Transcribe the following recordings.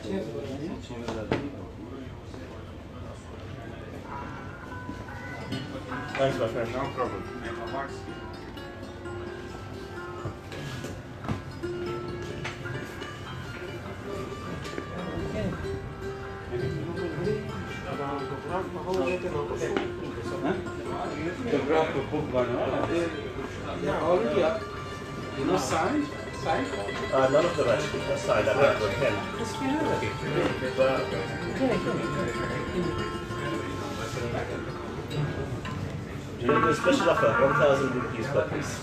Thanks, my friend. No problem. The graph of book one. Yeah, already up. You know, sign? None of them actually signed. I have one pen. Do you know the special offer? 1,000 rupees per piece.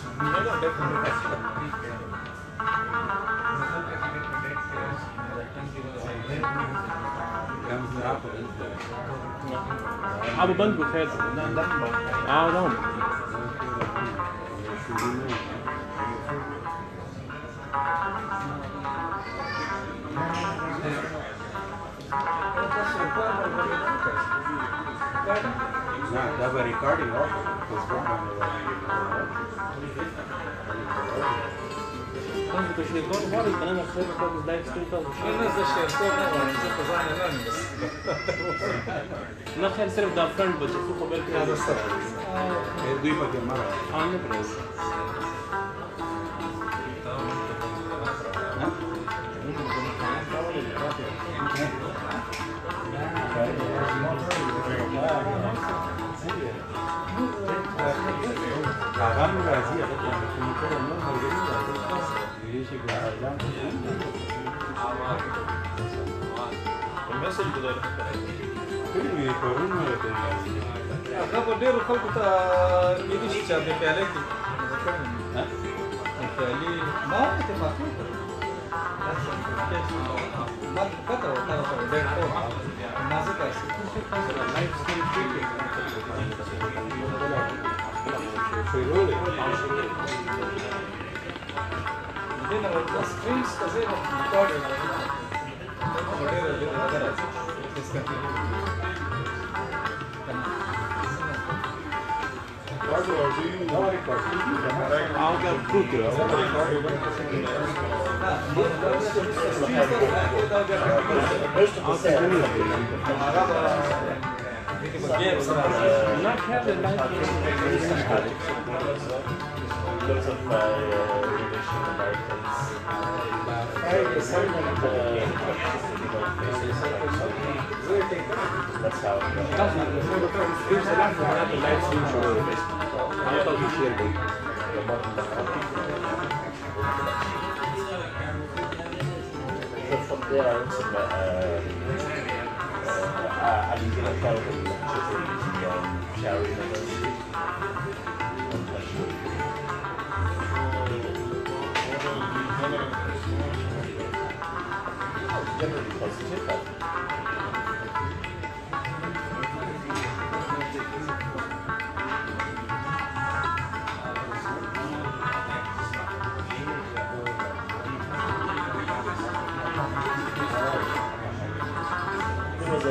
Abu Band بخير. نعم. That was recording also. Там то ще говорить, мене на все виходить з лайф стріта. Мене за ще все не це позвання На хер серв да френд бачу сухо бельки. Я за все. Duy para quemar. А не прес. Agarro la vacía, المسج بدور هغه ډېر خلکو ته ملي شي چې د پیالې کې پیالې ما ته پاتې ما پته و تا ډېر ټول ما زه کاسي لایف سټایل دینه ورته سټرینګز کزه نو ریکارډ Not having Lots of English That's how it So from there I also met Ali Farukh Hussain University. Generally positive, but there was a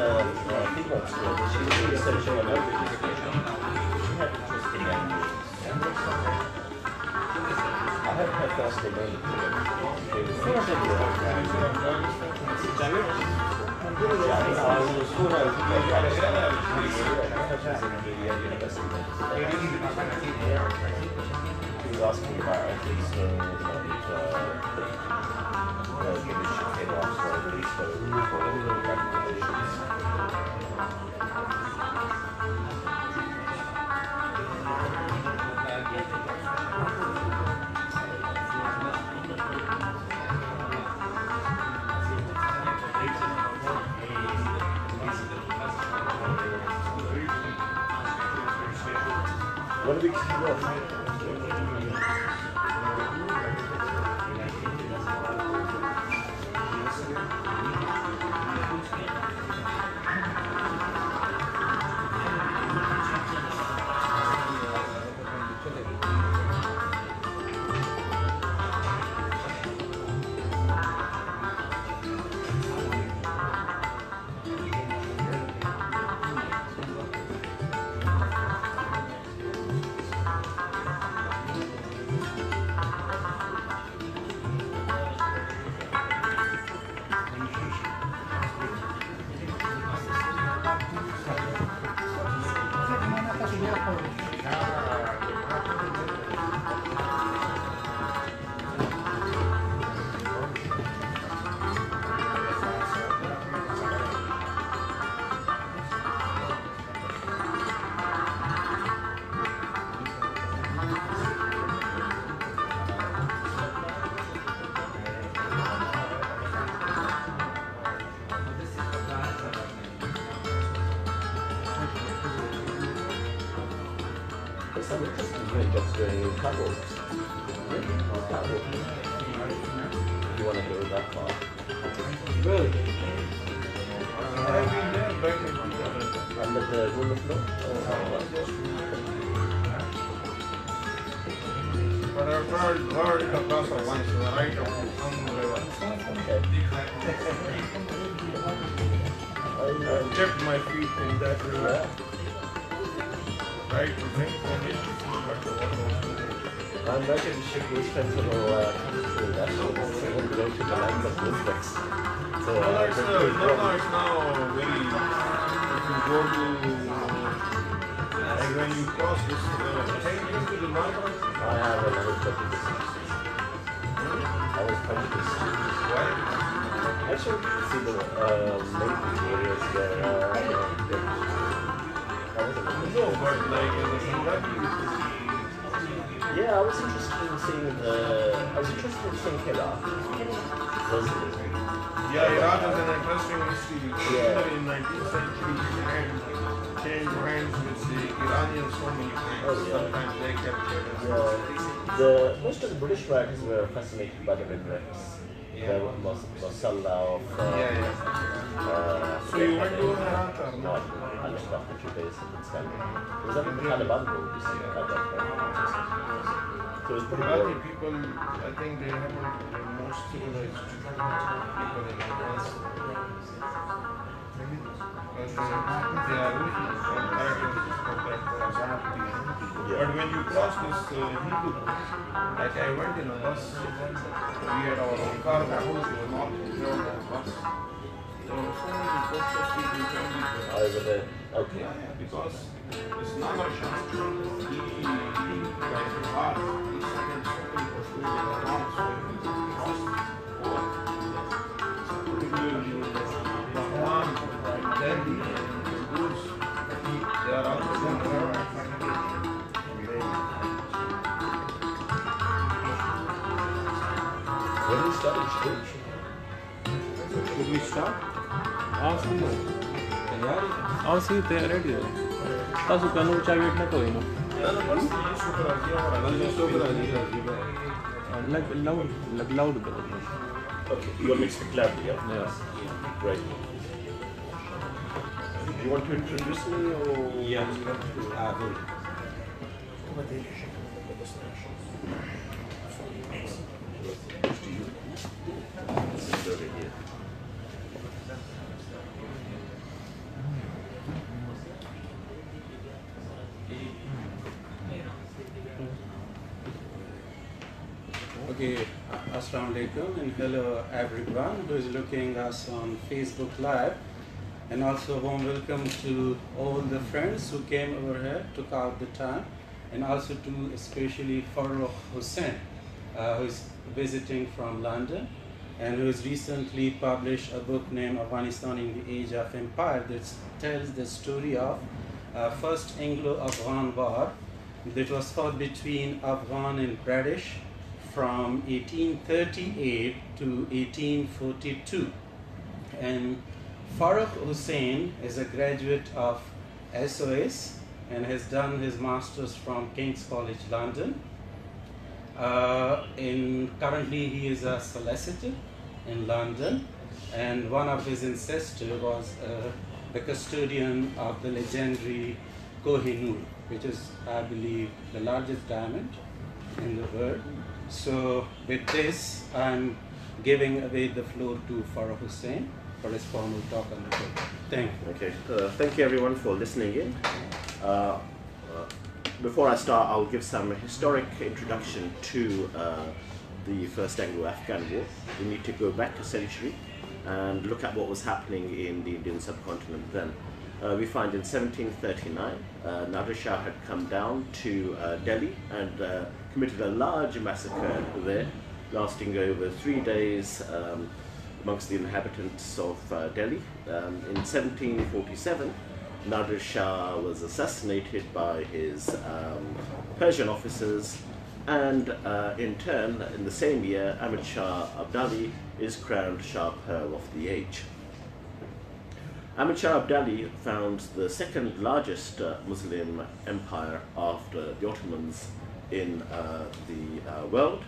female school that she was researching on languages. She had interesting languages. I haven't had first name only. He was asking about athletes, so the mission came off, so at least for competitions. What do we keep off? some interesting great jobs going in Kabul. Kabul. If you want to go that far. Really? I've been there back in 2000. Under the rule of law? But I've heard it across the once, right up to some level. I've kept my feet in that river. Right to drink from it, but the water was I imagine the ship was sensible to that, so it's all the way to the lands of Uzbeks. So, no, it's now very, if you go to, like when you cross this, have you been to the north? I have another 30 business. I was prejudiced. Why? Actually, see the main areas where No, but like as a Punjabi, yeah, I was interested in seeing Iraq. Personally. yeah, Iraq is an interesting history because Yeah. in 19th century it had changed hands with the Iranians so many times. Oh, yeah. Sometimes they captured us. Yeah. Most of the British writers were fascinated by the regrets. The Masala of. So you went to Iraq or No, not? I just got the 2 days of Istanbul. It was under the Taliban rule, you see, at that point. So it was pretty Iraqi boring. people, I think they happen to be the most civilized people in the world. Because they are looking for patterns of that personality. But when you cross this Hindu, like I went in a bus, we had our own car, but we were not traveled on a bus. There were so many books of people traveling Over there. Okay. because it's not a Shastra. He by his heart, he studied so many books with the wrong, so he lost all. Particularly Rahman, then the Gurus, they are also in When did you start school? Should we start? Awesome, they are ready. Tasu kanu chavet na koi no. Like loud karo. Okay, you want me to speak loudly, yeah? Yeah. Great. Do you want to introduce me or? Yeah. Over here. Okay, Assalamu alaikum and hello everyone who is looking us on Facebook Live, and also warm welcome to all the friends who came over here, took out the time, and also to especially Farukh Hussain, who is visiting from London and who has recently published a book named Afghanistan in the Age of Empire that tells the story of first Anglo-Afghan war that was fought between Afghan and British from 1838 to 1842. And Farukh Hussain is a graduate of SOS and has done his master's from King's College London. Currently he is a solicitor in London, and one of his ancestors was the custodian of the legendary Kohinoor, which is, I believe, the largest diamond in the world. So with this, I'm giving away the floor to Farukh Hussain for his formal talk on the book. Thank you. Okay, thank you everyone for listening in. Before I start, I'll give some historic introduction to the First Anglo-Afghan War. We need to go back a century and look at what was happening in the Indian subcontinent then. We find in 1739, Nader Shah had come down to Delhi and committed a large massacre there, lasting over 3 days amongst the inhabitants of Delhi. In 1747, Nader Shah was assassinated by his Persian officers, and in turn, in the same year, Ahmad Shah Abdali is crowned Shah Pearl of the Age. Ahmad Shah Abdali founds the second largest Muslim empire after the Ottomans in the world,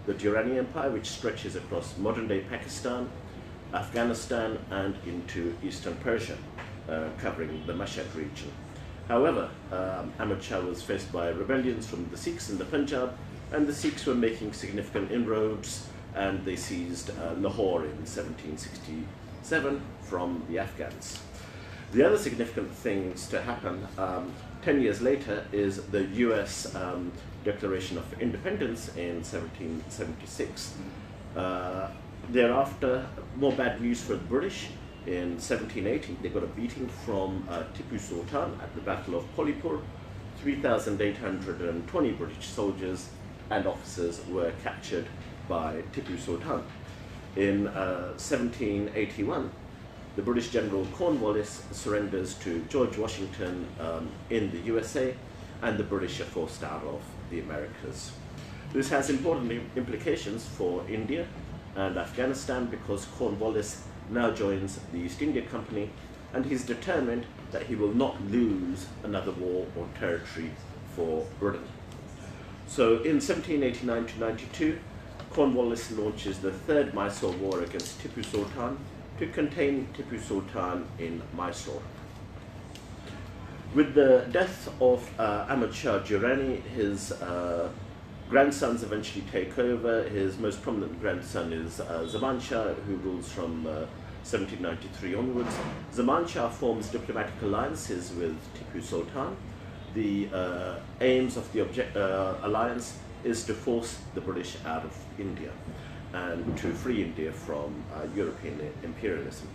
the Durrani Empire, which stretches across modern-day Pakistan, Afghanistan, and into eastern Persia, covering the Mashhad region. However, Ahmad Shah was faced by rebellions from the Sikhs in the Punjab, and the Sikhs were making significant inroads, and they seized Lahore in 1767 from the Afghans. The other significant things to happen 10 years later is the US Declaration of Independence in 1776. Thereafter, more bad news for the British. In 1780, they got a beating from Tipu Sultan at the Battle of Polipur. 3,820 British soldiers and officers were captured by Tipu Sultan. In 1781, the British General Cornwallis surrenders to George Washington in the USA, and the British are forced out of the Americas. This has important implications for India and Afghanistan, because Cornwallis now joins the East India Company, and he's determined that he will not lose another war or territory for Britain. So in 1789 to 92, Cornwallis launches the Third Mysore War against Tipu Sultan to contain Tipu Sultan in Mysore. With the death of Ahmad Shah Durrani, his grandsons eventually take over. His most prominent grandson is Zaman Shah, who rules from 1793 onwards. Zaman Shah forms diplomatic alliances with Tipu Sultan. The aims of the alliance is to force the British out of India and to free India from European imperialism.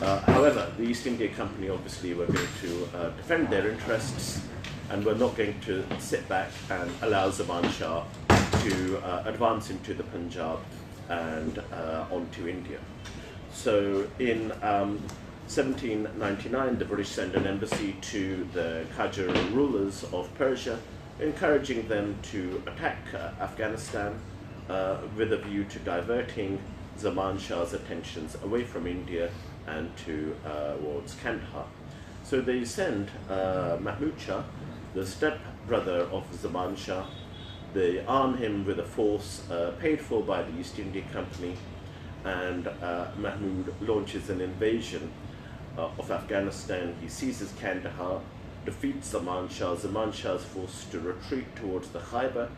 However, the East India Company obviously were going to defend their interests, and were not going to sit back and allow Zaman Shah to advance into the Punjab and onto India. So in 1799, the British send an embassy to the Qajar rulers of Persia, encouraging them to attack Afghanistan with a view to diverting Zaman Shah's attentions away from India and towards Kandahar. So they send Mahmud Shah, the step-brother of Zaman Shah. They arm him with a force paid for by the East India Company, and Mahmud launches an invasion of Afghanistan. He seizes Kandahar, defeats Zaman Shah. Zaman Shah is forced to retreat towards the Khyber,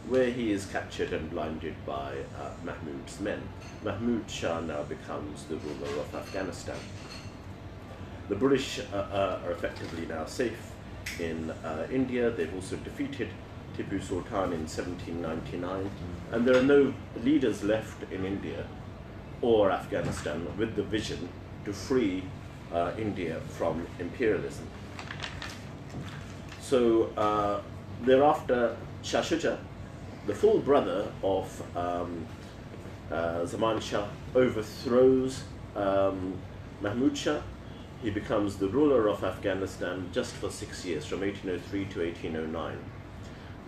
where he is captured and blinded by Mahmud's men. Mahmud Shah now becomes the ruler of Afghanistan. The British are effectively now safe in India. They've also defeated Tipu Sultan in 1799, and there are no leaders left in India or Afghanistan with the vision to free India from imperialism. So thereafter, Shah Shuja, the full brother of Zaman Shah, overthrows Mahmud Shah. He becomes the ruler of Afghanistan just for 6 years, from 1803 to 1809.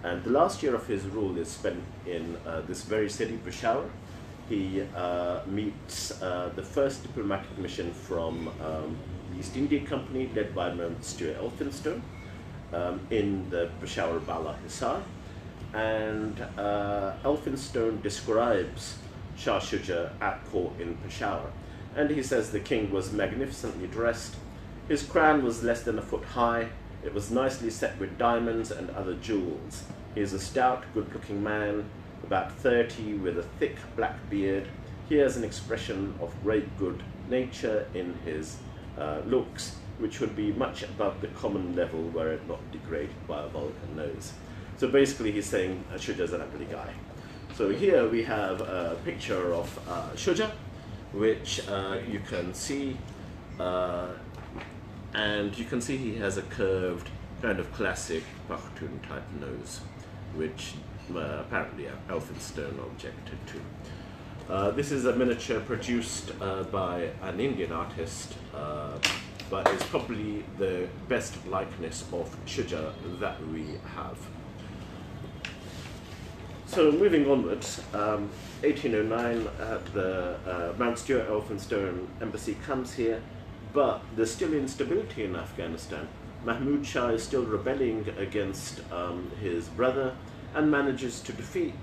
And the last year of his rule is spent in this very city, Peshawar. He meets the first diplomatic mission from the East India Company, led by Mount Stuart Elphinstone, in the Peshawar Bala Hisar. And Elphinstone describes Shah Shuja at court in Peshawar. And he says the king was magnificently dressed. His crown was less than a foot high. It was nicely set with diamonds and other jewels. He is a stout, good-looking man, about 30, with a thick black beard. He has an expression of great good nature in his looks, which would be much above the common level were it not degraded by a vulgar nose. So basically he's saying Shuja is an ugly guy. So here we have a picture of Shuja, which you can see, and you can see he has a curved, kind of classic Pakhtun type nose, which apparently Elphinstone objected to. This is a miniature produced by an Indian artist, but is probably the best likeness of Shuja that we have. So moving onwards, 1809, the Mount Stuart Elphinstone embassy comes here. But there's still instability in Afghanistan. Mahmud Shah is still rebelling against his brother and manages to defeat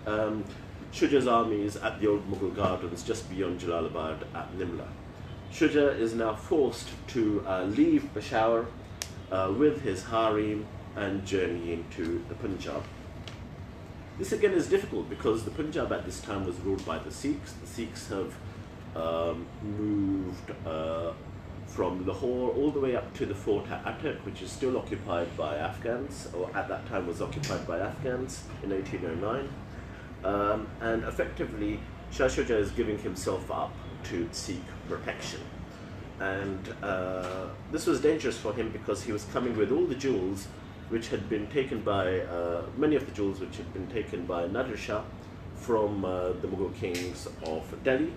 Shuja's armies at the old Mughal gardens just beyond Jalalabad at Nimla. Shuja is now forced to leave Peshawar with his harem and journey into the Punjab. This again is difficult because the Punjab at this time was ruled by the Sikhs. The Sikhs have moved from Lahore all the way up to the fort at Attock, which is still occupied by Afghans, or at that time was occupied by Afghans in 1809. And effectively, Shah Shuja is giving himself up to Sikh protection. And this was dangerous for him because he was coming with all the jewels which had been taken by, many of the jewels which had been taken by Nadir Shah from the Mughal kings of Delhi.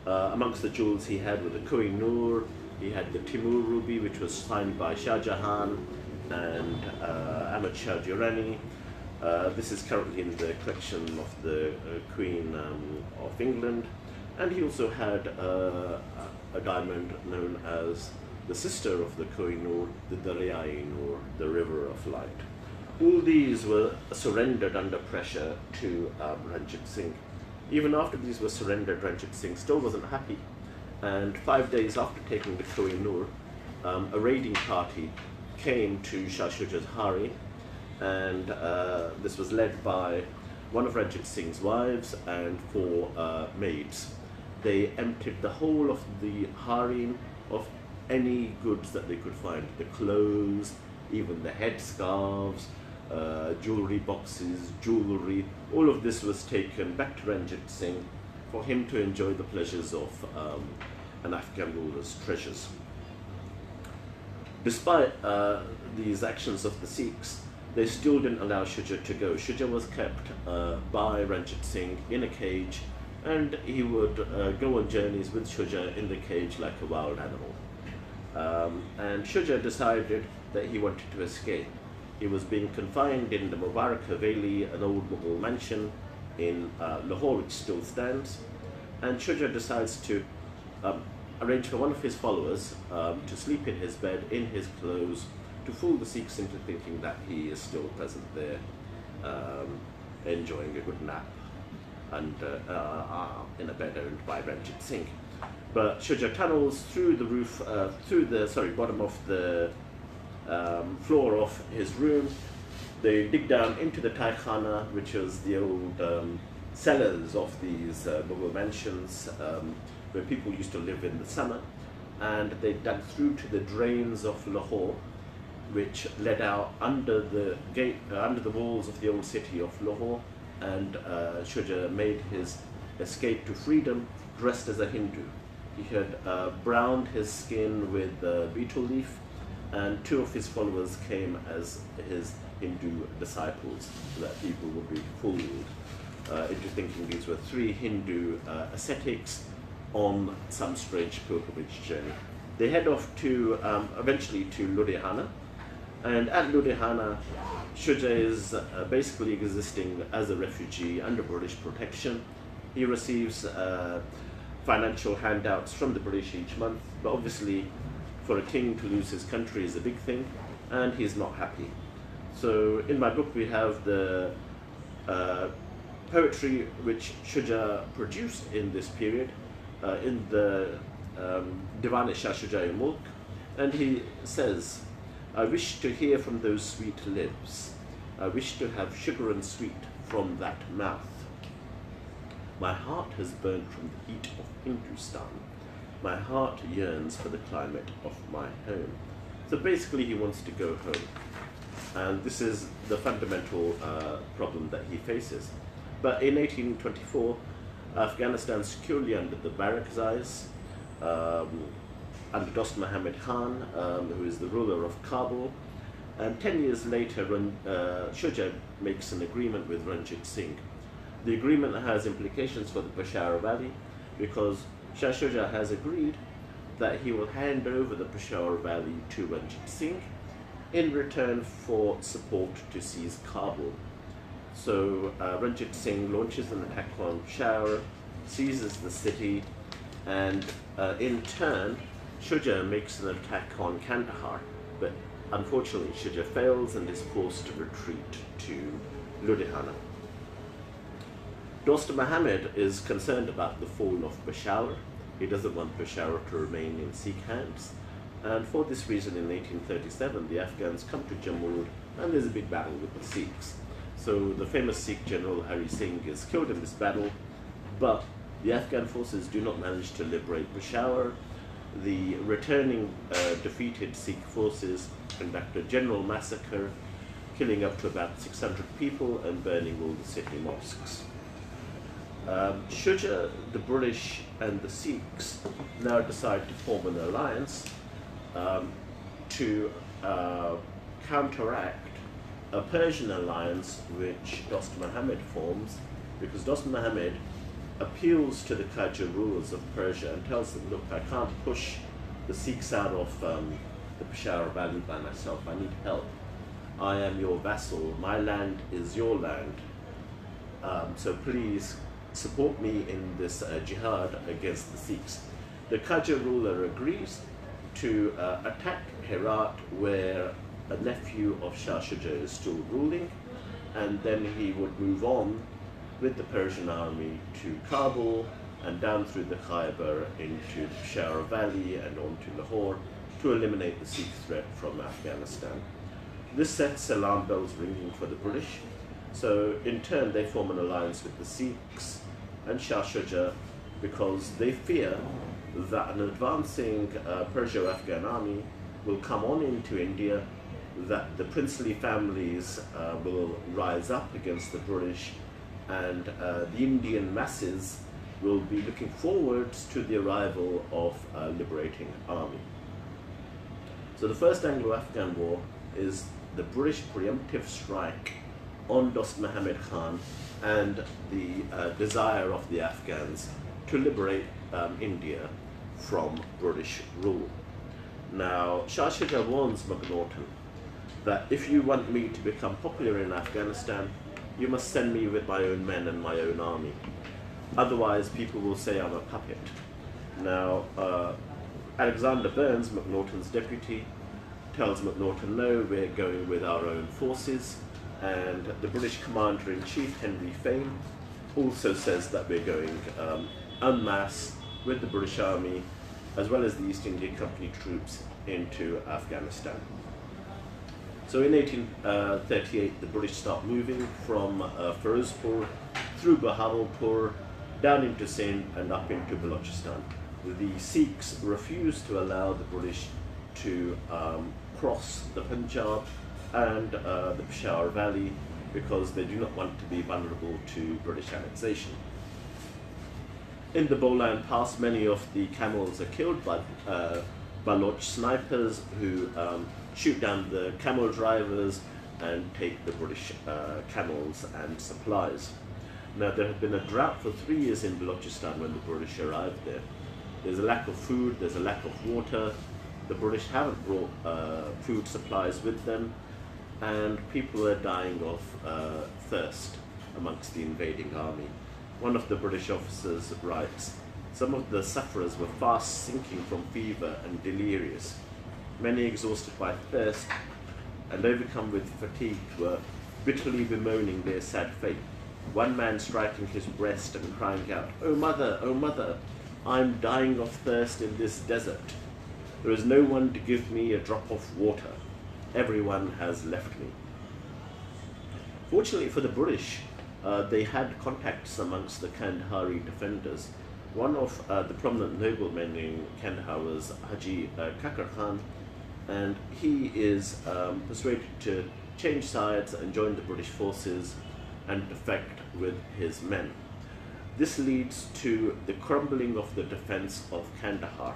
Amongst the jewels he had were the Koh-i-Noor, he had the Timur ruby, which was signed by Shah Jahan and Ahmad Shah Durrani. This is currently in the collection of the Queen of England. And he also had a diamond known as the sister of the Koh-i-Noor, the Darya-i-Noor, the River of Light. All these were surrendered under pressure to Ranjit Singh. Even after these were surrendered, Ranjit Singh still wasn't happy. And 5 days after taking the Koh-i-Noor, a raiding party came to Shah Shuja's harem, and this was led by one of Ranjit Singh's wives and 4 maids. They emptied the whole of the harem of any goods that they could find, the clothes, even the headscarves, jewelry boxes, jewelry. All of this was taken back to Ranjit Singh for him to enjoy the pleasures of an Afghan ruler's treasures. Despite these actions of the Sikhs, they still didn't allow Shuja to go. Shuja was kept by Ranjit Singh in a cage, and he would go on journeys with Shuja in the cage like a wild animal. And Shuja decided that he wanted to escape. He was being confined in the Mubarak Haveli, an old Mughal mansion in Lahore, which still stands. And Shuja decides to arrange for one of his followers to sleep in his bed, in his clothes, to fool the Sikhs into thinking that he is still present there, enjoying a good nap and in a bed owned by Ranjit Singh. But Shuja tunnels through the roof, bottom of the floor of his room. They dig down into the Taikhana, which was the old cellars of these Mughal mansions where people used to live in the summer, and they dug through to the drains of Lahore, which led out under the gate, under the walls of the old city of Lahore, and Shuja made his escape to freedom dressed as a Hindu. He had browned his skin with betel leaf, and 2 of his followers came as his Hindu disciples, so that people would be fooled into thinking these were 3 Hindu ascetics on some strange pilgrimage journey. They head off to eventually to Ludhiana, and at Ludhiana, Shuja is basically existing as a refugee under British protection. He receives financial handouts from the British each month, but obviously for a king to lose his country is a big thing, and he's not happy. So in my book we have the poetry which Shuja produced in this period, in the Diwan-e-Shah Shuja-e-Mulk, and he says, "I wish to hear from those sweet lips, I wish to have sugar and sweet from that mouth. My heart has burned from the heat of Hindustan. My heart yearns for the climate of my home." So basically he wants to go home. And this is the fundamental problem that he faces. But in 1824, Afghanistan securely under the Barakzais, under Dost Muhammad Khan, who is the ruler of Kabul. And 10 years later, Shuja makes an agreement with Ranjit Singh. The agreement has implications for the Peshawar Valley, because Shah Shuja has agreed that he will hand over the Peshawar Valley to Ranjit Singh in return for support to seize Kabul. So Ranjit Singh launches an attack on Peshawar, seizes the city, and in turn Shuja makes an attack on Kandahar, but unfortunately Shuja fails and is forced to retreat to Ludhiana. Dost Muhammad is concerned about the fall of Peshawar. He doesn't want Peshawar to remain in Sikh hands, and for this reason in 1837 the Afghans come to Jammu and there's a big battle with the Sikhs. So the famous Sikh general Hari Singh is killed in this battle, but the Afghan forces do not manage to liberate Peshawar. The returning defeated Sikh forces conduct a general massacre, killing up to about 600 people and burning all the city mosques. Shuja, the British and the Sikhs now decide to form an alliance to counteract a Persian alliance which Dost Muhammad forms, because Dost Muhammad appeals to the Qajar rulers of Persia and tells them, look, I can't push the Sikhs out of the Peshawar Valley by myself, I need help. I am your vassal, my land is your land, so please support me in this jihad against the Sikhs. The Qajar ruler agrees to attack Herat, where a nephew of Shah Shuja is still ruling, and then he would move on with the Persian army to Kabul and down through the Khyber into the Peshawar Valley and on to Lahore to eliminate the Sikh threat from Afghanistan. This sets alarm bells ringing for the British, so in turn they form an alliance with the Sikhs and Shah Shuja because they fear that an advancing Perso-Afghan army will come on into India, that the princely families will rise up against the British, and the Indian masses will be looking forward to the arrival of a liberating army. So the First Anglo-Afghan War is the British preemptive strike on Dost Muhammad Khan and the desire of the Afghans to liberate India from British rule. Now, Shah Shuja warns McNaughton that if you want me to become popular in Afghanistan, you must send me with my own men and my own army. Otherwise, people will say I'm a puppet. Now, Alexander Burns, McNaughton's deputy, tells McNaughton, no, we're going with our own forces, and the British Commander-in-Chief, Henry Fane, also says that we're going en masse with the British Army, as well as the East India Company troops, into Afghanistan. So in 1838, the British start moving from Firozpur through Bahawalpur, down into Sindh and up into Balochistan. The Sikhs refuse to allow the British to cross the Punjab and the Peshawar Valley because they do not want to be vulnerable to British annexation. In the Bolan Pass, many of the camels are killed by Baloch snipers who shoot down the camel drivers and take the British camels and supplies. Now, there had been a drought for 3 years in Balochistan when the British arrived there. There's a lack of food, there's a lack of water. The British haven't brought food supplies with them, and people are dying of thirst amongst the invading army. One of the British officers writes, some of the sufferers were fast sinking from fever and delirious. Many exhausted by thirst and overcome with fatigue were bitterly bemoaning their sad fate. One man striking his breast and crying out, oh mother, I'm dying of thirst in this desert. There is no one to give me a drop of water. Everyone has left me." Fortunately for the British, they had contacts amongst the Kandahari defenders. One of the prominent noblemen in Kandahar was Haji Kakar Khan, and he is persuaded to change sides and join the British forces and defect with his men. This leads to the crumbling of the defense of Kandahar.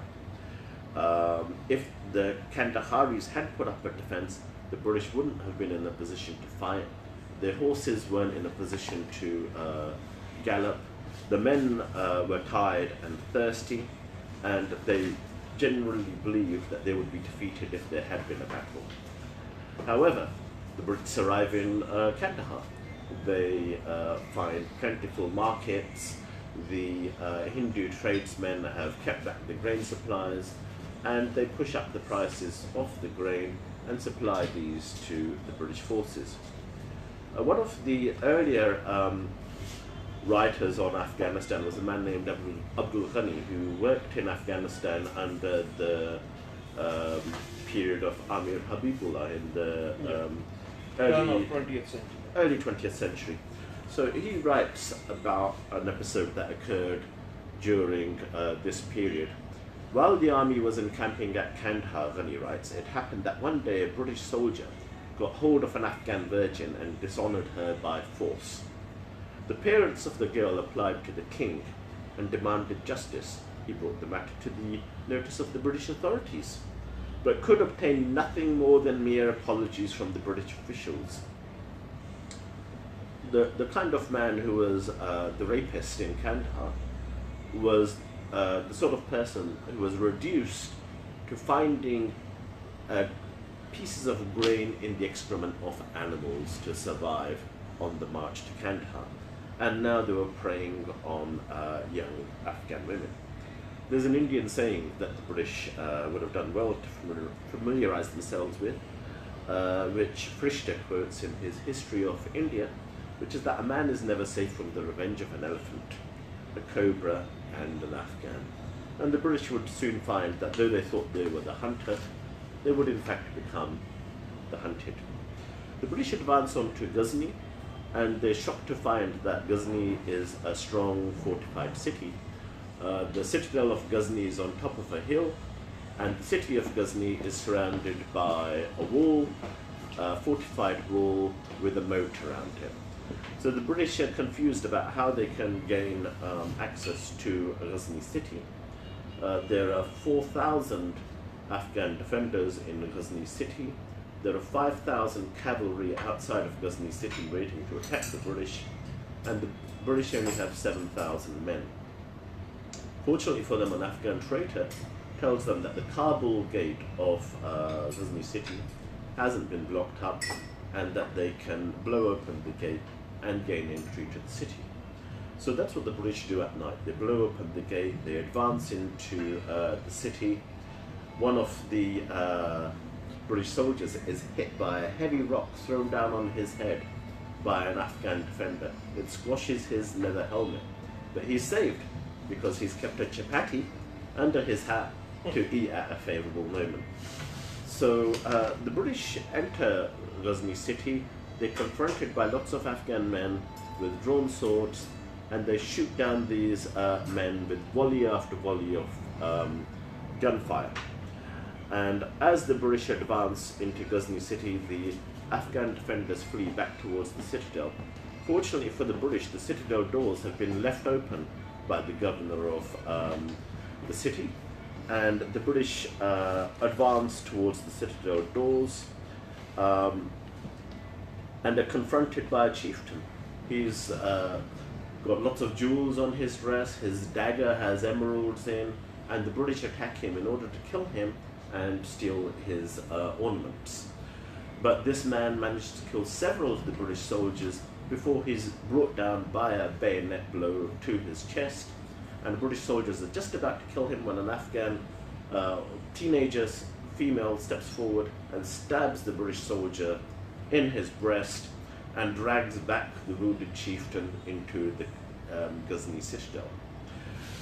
If the Kandaharis had put up a defense, the British wouldn't have been in a position to fight. Their horses weren't in a position to gallop. The men were tired and thirsty, and they generally believed that they would be defeated if there had been a battle. However, the Brits arrive in Kandahar. They find plentiful markets. The Hindu tradesmen have kept back the grain supplies, and they push up the prices of the grain and supply these to the British forces. One of the earlier writers on Afghanistan was a man named Abdul Ghani, who worked in Afghanistan under the period of Amir Habibullah in the early 20th century. So he writes about an episode that occurred during this period. While the army was encamping at Kandahar, Ghani writes, it happened that one day a British soldier got hold of an Afghan virgin and dishonored her by force. The parents of the girl applied to the king and demanded justice. He brought the matter to the notice of the British authorities, but could obtain nothing more than mere apologies from the British officials. The kind of man who was the rapist in Kandahar was the sort of person who was reduced to finding pieces of grain in the excrement of animals to survive on the march to Kandahar. And now they were preying on young Afghan women. There's an Indian saying that the British would have done well to familiarize themselves with, which Frishta quotes in his History of India, which is that a man is never safe from the revenge of an elephant, a cobra, and an Afghan. And the British would soon find that though they thought they were the hunter, they would in fact become the hunted. The British advance on to Ghazni, and they're shocked to find that Ghazni is a strong fortified city. The citadel of Ghazni is on top of a hill, and the city of Ghazni is surrounded by a wall, a fortified wall with a moat around it. So the British are confused about how they can gain access to Ghazni city. There are 4,000 Afghan defenders in Ghazni city. There are 5,000 cavalry outside of Ghazni city waiting to attack the British, and the British only have 7,000 men. Fortunately for them, an Afghan traitor tells them that the Kabul gate of Ghazni city hasn't been blocked up, and that they can blow open the gate and gain entry to the city. So that's what the British do at night. They blow open the gate, they advance into the city. One of the British soldiers is hit by a heavy rock thrown down on his head by an Afghan defender. It squashes his leather helmet, but he's saved because he's kept a chapati under his hat to eat at a favourable moment. So the British enter Ghazni city. They're confronted by lots of Afghan men with drawn swords, and they shoot down these men with volley after volley of gunfire. And as the British advance into Ghazni city, the Afghan defenders flee back towards the citadel. Fortunately for the British, the citadel doors have been left open by the governor of the city, and the British advance towards the citadel doors and are confronted by a chieftain. He's got lots of jewels on his dress, his dagger has emeralds in, and the British attack him in order to kill him and steal his ornaments. But this man managed to kill several of the British soldiers before he's brought down by a bayonet blow to his chest, and the British soldiers are just about to kill him when an Afghan teenager female steps forward and stabs the British soldier in his breast and drags back the wounded chieftain into the Ghazni citadel.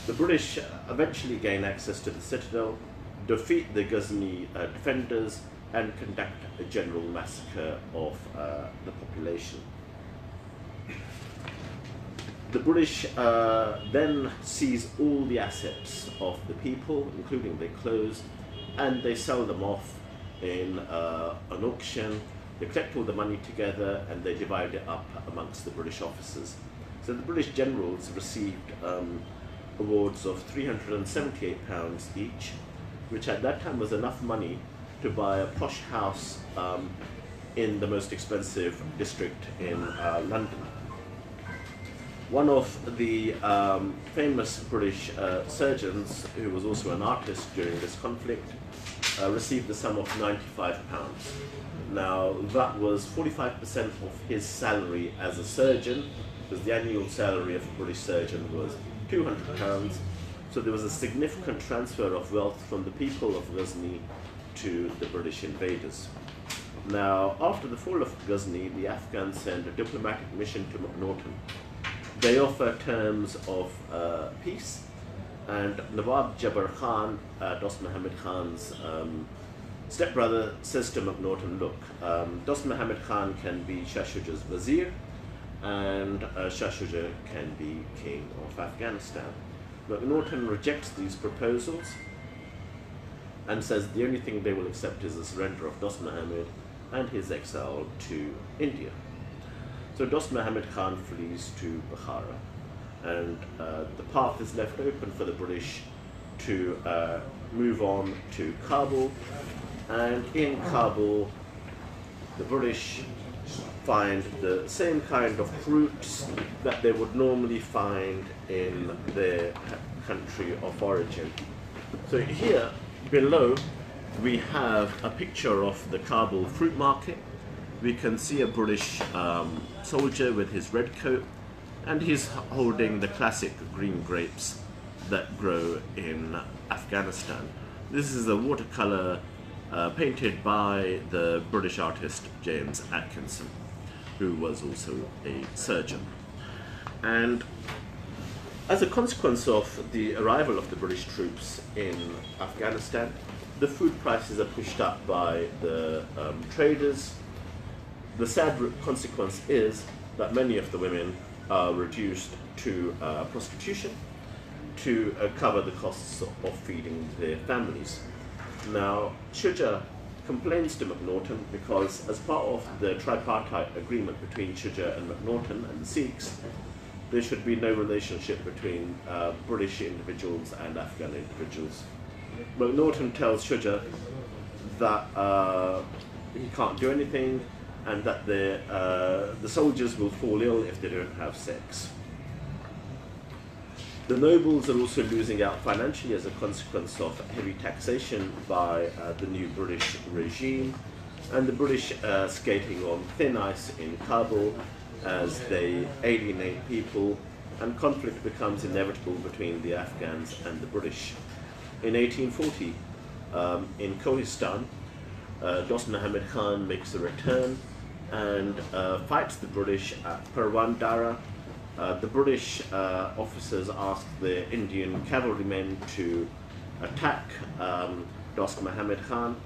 The British eventually gain access to the citadel, defeat the Ghazni defenders, and conduct a general massacre of the population. The British then seize all the assets of the people, including their clothes, and they sell them off in an auction. They collect all the money together and they divide it up amongst the British officers. So the British generals received awards of £378 each, which at that time was enough money to buy a posh house in the most expensive district in London. One of the famous British surgeons, who was also an artist during this conflict, received the sum of £95. Now, that was 45% of his salary as a surgeon, because the annual salary of a British surgeon was £200. So So there was a significant transfer of wealth from the people of Ghazni to the British invaders. Now, after the fall of Ghazni, the Afghans sent a diplomatic mission to McNaughton. They offer terms of peace, and Nawab Jabbar Khan, Dost Muhammad Khan's stepbrother, says to McNaughton, look, Dost Muhammad Khan can be Shah Shuja's vizier, and Shah Shuja can be king of Afghanistan. McNaughton rejects these proposals and says the only thing they will accept is the surrender of Dost Muhammad and his exile to India. So Dost Muhammad Khan flees to Bukhara, and the path is left open for the British to move on to Kabul, and in Kabul the British find the same kind of fruits that they would normally find in their country of origin. So here below we have a picture of the Kabul fruit market. We can see a British soldier with his red coat, and he's holding the classic green grapes that grow in Afghanistan. This is a watercolor painted by the British artist James Atkinson, who was also a surgeon. And as a consequence of the arrival of the British troops in Afghanistan, the food prices are pushed up by the traders. The sad consequence is that many of the women are reduced to prostitution to cover the costs of feeding their families. Now, Shuja complains to McNaughton because as part of the tripartite agreement between Shuja and McNaughton and the Sikhs, there should be no relationship between British individuals and Afghan individuals. McNaughton tells Shuja that he can't do anything, and that the soldiers will fall ill if they don't have sex. The nobles are also losing out financially as a consequence of heavy taxation by the new British regime, and the British skating on thin ice in Kabul as they alienate people, and conflict becomes inevitable between the Afghans and the British. In 1840, in Kohistan, Dost Muhammad Khan makes a return and fights the British at Parwan Dara. The British officers ask the Indian cavalrymen to attack Dost Muhammad Khan.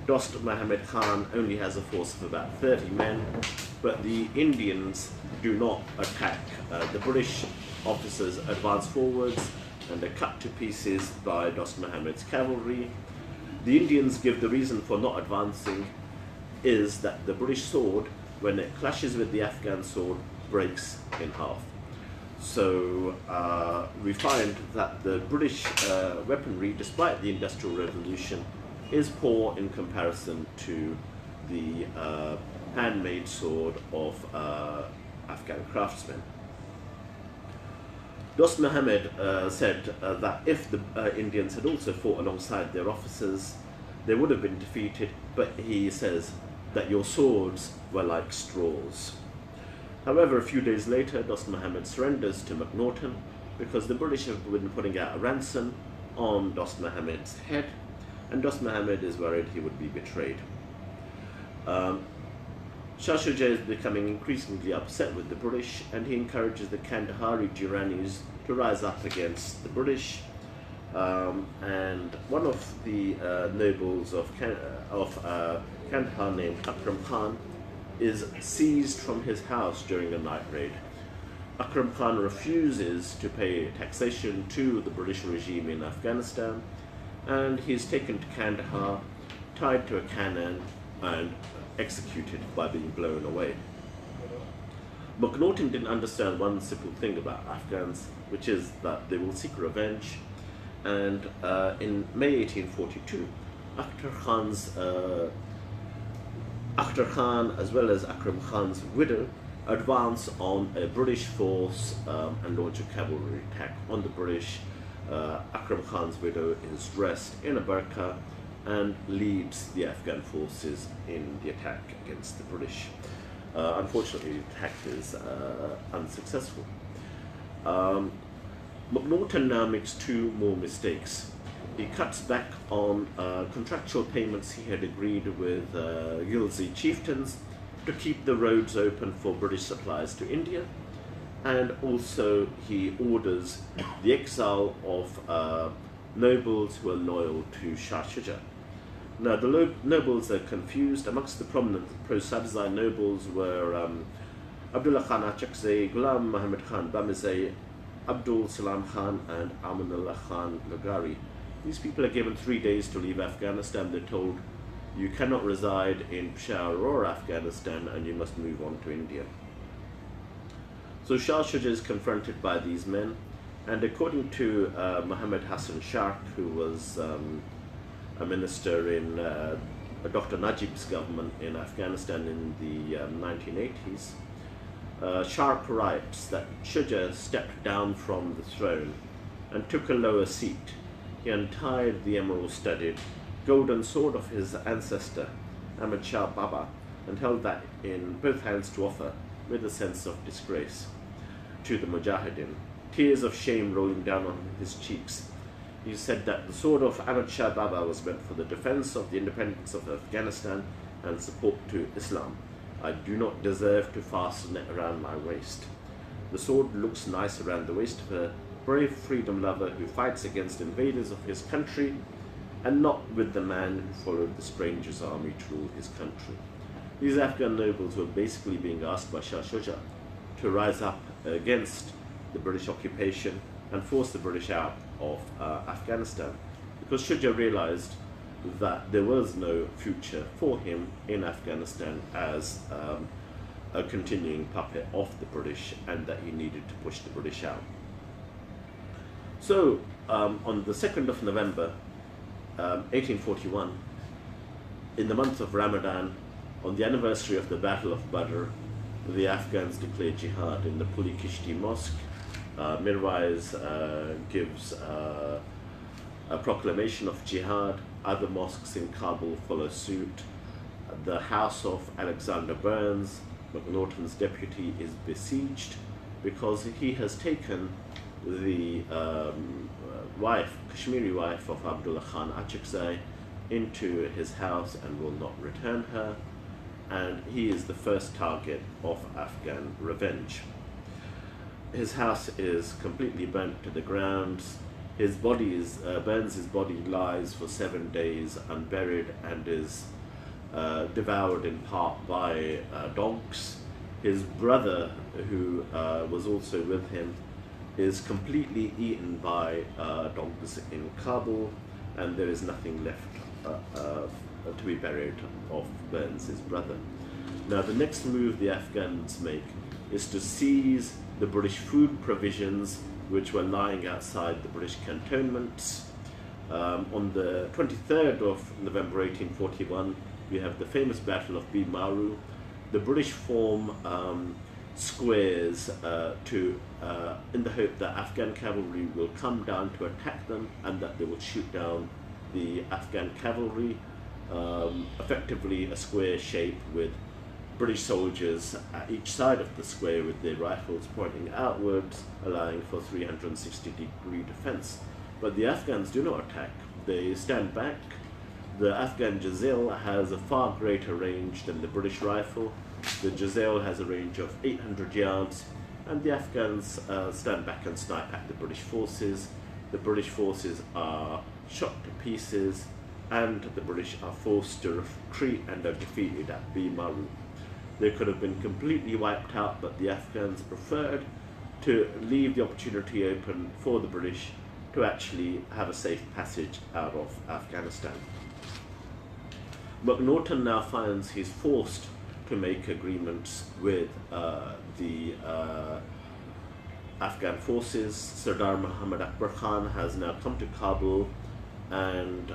Dost Muhammad Khan only has a force of about 30 men, but the Indians do not attack. The British officers advance forwards and are cut to pieces by Dost Muhammad's cavalry. The Indians give the reason for not advancing is that the British sword, when it clashes with the Afghan sword, breaks in half. So we find that the British weaponry, despite the Industrial Revolution, is poor in comparison to the handmade sword of Afghan craftsmen. Dost Muhammad said that if the Indians had also fought alongside their officers, they would have been defeated, but he says that your swords were like straws. However, a few days later, Dost Muhammad surrenders to McNaughton because the British have been putting out a ransom on Dost Muhammad's head, and Dost Muhammad is worried he would be betrayed. Shah Shuja is becoming increasingly upset with the British, and he encourages the Kandahari Duranis to rise up against the British. And one of the nobles of Kandahar named Akram Khan is seized from his house during a night raid. Akram Khan refuses to pay taxation to the British regime in Afghanistan, and he is taken to Kandahar, tied to a cannon, and executed by being blown away. McNaughton didn't understand one simple thing about Afghans, which is that they will seek revenge, and in May 1842, Akhtar Khan as well as Akram Khan's widow advance on a British force and launch a cavalry attack on the British. Akram Khan's widow is dressed in a burqa and leads the Afghan forces in the attack against the British. Unfortunately, the attack is unsuccessful. McNaughton now makes two more mistakes. He cuts back on contractual payments he had agreed with Ghilzi chieftains to keep the roads open for British supplies to India, and also he orders the exile of nobles who are loyal to Shah Shuja. Now the nobles are confused. Amongst the prominent pro-Sadizai nobles were Abdullah Khan Achakzai, Ghulam Muhammad Khan Bamizai, Abdul Salam Khan and Amanullah Khan Logari. These people are given 3 days to leave Afghanistan. They're told you cannot reside in Peshawar or Afghanistan and you must move on to India. So Shah Shuja is confronted by these men, and according to Muhammad Hassan Shark, who was a minister in Dr. Najib's government in Afghanistan in the 1980s, Shark writes that Shuja stepped down from the throne and took a lower seat. He untied the emerald-studded golden sword of his ancestor, Ahmad Shah Baba, and held that in both hands to offer, with a sense of disgrace, to the Mujahideen, tears of shame rolling down on his cheeks. He said that the sword of Ahmad Shah Baba was meant for the defense of the independence of Afghanistan and support to Islam. I do not deserve to fasten it around my waist. The sword looks nice around the waist of a brave freedom lover who fights against invaders of his country, and not with the man who followed the stranger's army to rule his country. These Afghan nobles were basically being asked by Shah Shuja to rise up against the British occupation and force the British out of Afghanistan, because Shuja realized that there was no future for him in Afghanistan as a continuing puppet of the British, and that he needed to push the British out. So on the 2nd of November 1841, in the month of Ramadan, on the anniversary of the Battle of Badr, the Afghans declared jihad in the Puli Kishti Mosque. Mirwais gives a proclamation of jihad. Other mosques in Kabul follow suit. The house of Alexander Burns, McNaughton's deputy, is besieged because he has taken the Kashmiri wife of Abdullah Khan Achakzai into his house and will not return her, and he is the first target of Afghan revenge. His house is completely burnt to the ground. His body is, Burns' body lies for 7 days unburied and is devoured in part by dogs. His brother, who was also with him, is completely eaten by dogs in Kabul, and there is nothing left to be buried of Burns' brother. Now the next move the Afghans make is to seize the British food provisions which were lying outside the British cantonments. On the 23rd of November 1841, we have the famous Battle of Bimaru. The British form squares in the hope that Afghan cavalry will come down to attack them and that they will shoot down the Afghan cavalry, effectively a square shape with British soldiers at each side of the square with their rifles pointing outwards, allowing for 360-degree defense. But the Afghans do not attack. They stand back. The Afghan Jazil has a far greater range than the British rifle. The Jazil has a range of 800 yards, and the Afghans stand back and snipe at the British forces. The British forces are shot to pieces, and the British are forced to retreat and are defeated at Bimaru. They could have been completely wiped out, but the Afghans preferred to leave the opportunity open for the British to actually have a safe passage out of Afghanistan. McNaughton now finds he's forced to make agreements with the Afghan forces. Sardar Muhammad Akbar Khan has now come to Kabul, and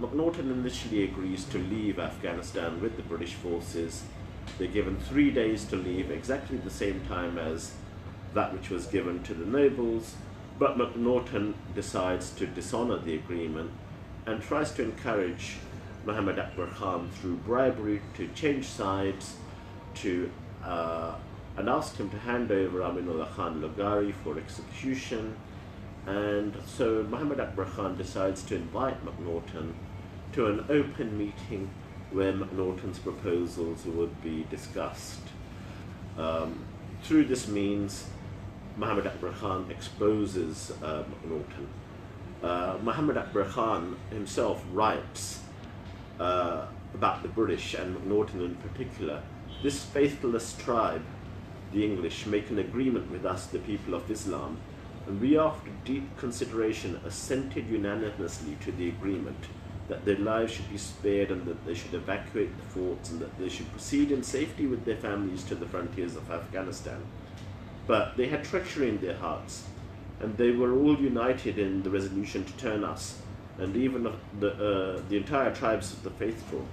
McNaughton initially agrees to leave Afghanistan with the British forces. They're given 3 days to leave, exactly the same time as that which was given to the nobles, but McNaughton decides to dishonor the agreement and tries to encourage Muhammad Akbar Khan through bribery to change sides, to and asked him to hand over Aminullah Khan Logari for execution. And so Muhammad Akbar Khan decides to invite McNaughton to an open meeting where McNaughton's proposals would be discussed. Through this means, Muhammad Akbar Khan exposes McNaughton. Muhammad Akbar Khan himself writes about the British and McNaughton in particular. This faithless tribe, the English, make an agreement with us, the people of Islam, and we, after deep consideration, assented unanimously to the agreement that their lives should be spared and that they should evacuate the forts and that they should proceed in safety with their families to the frontiers of Afghanistan. But they had treachery in their hearts, and they were all united in the resolution to turn us, and even the entire tribes of the faithful.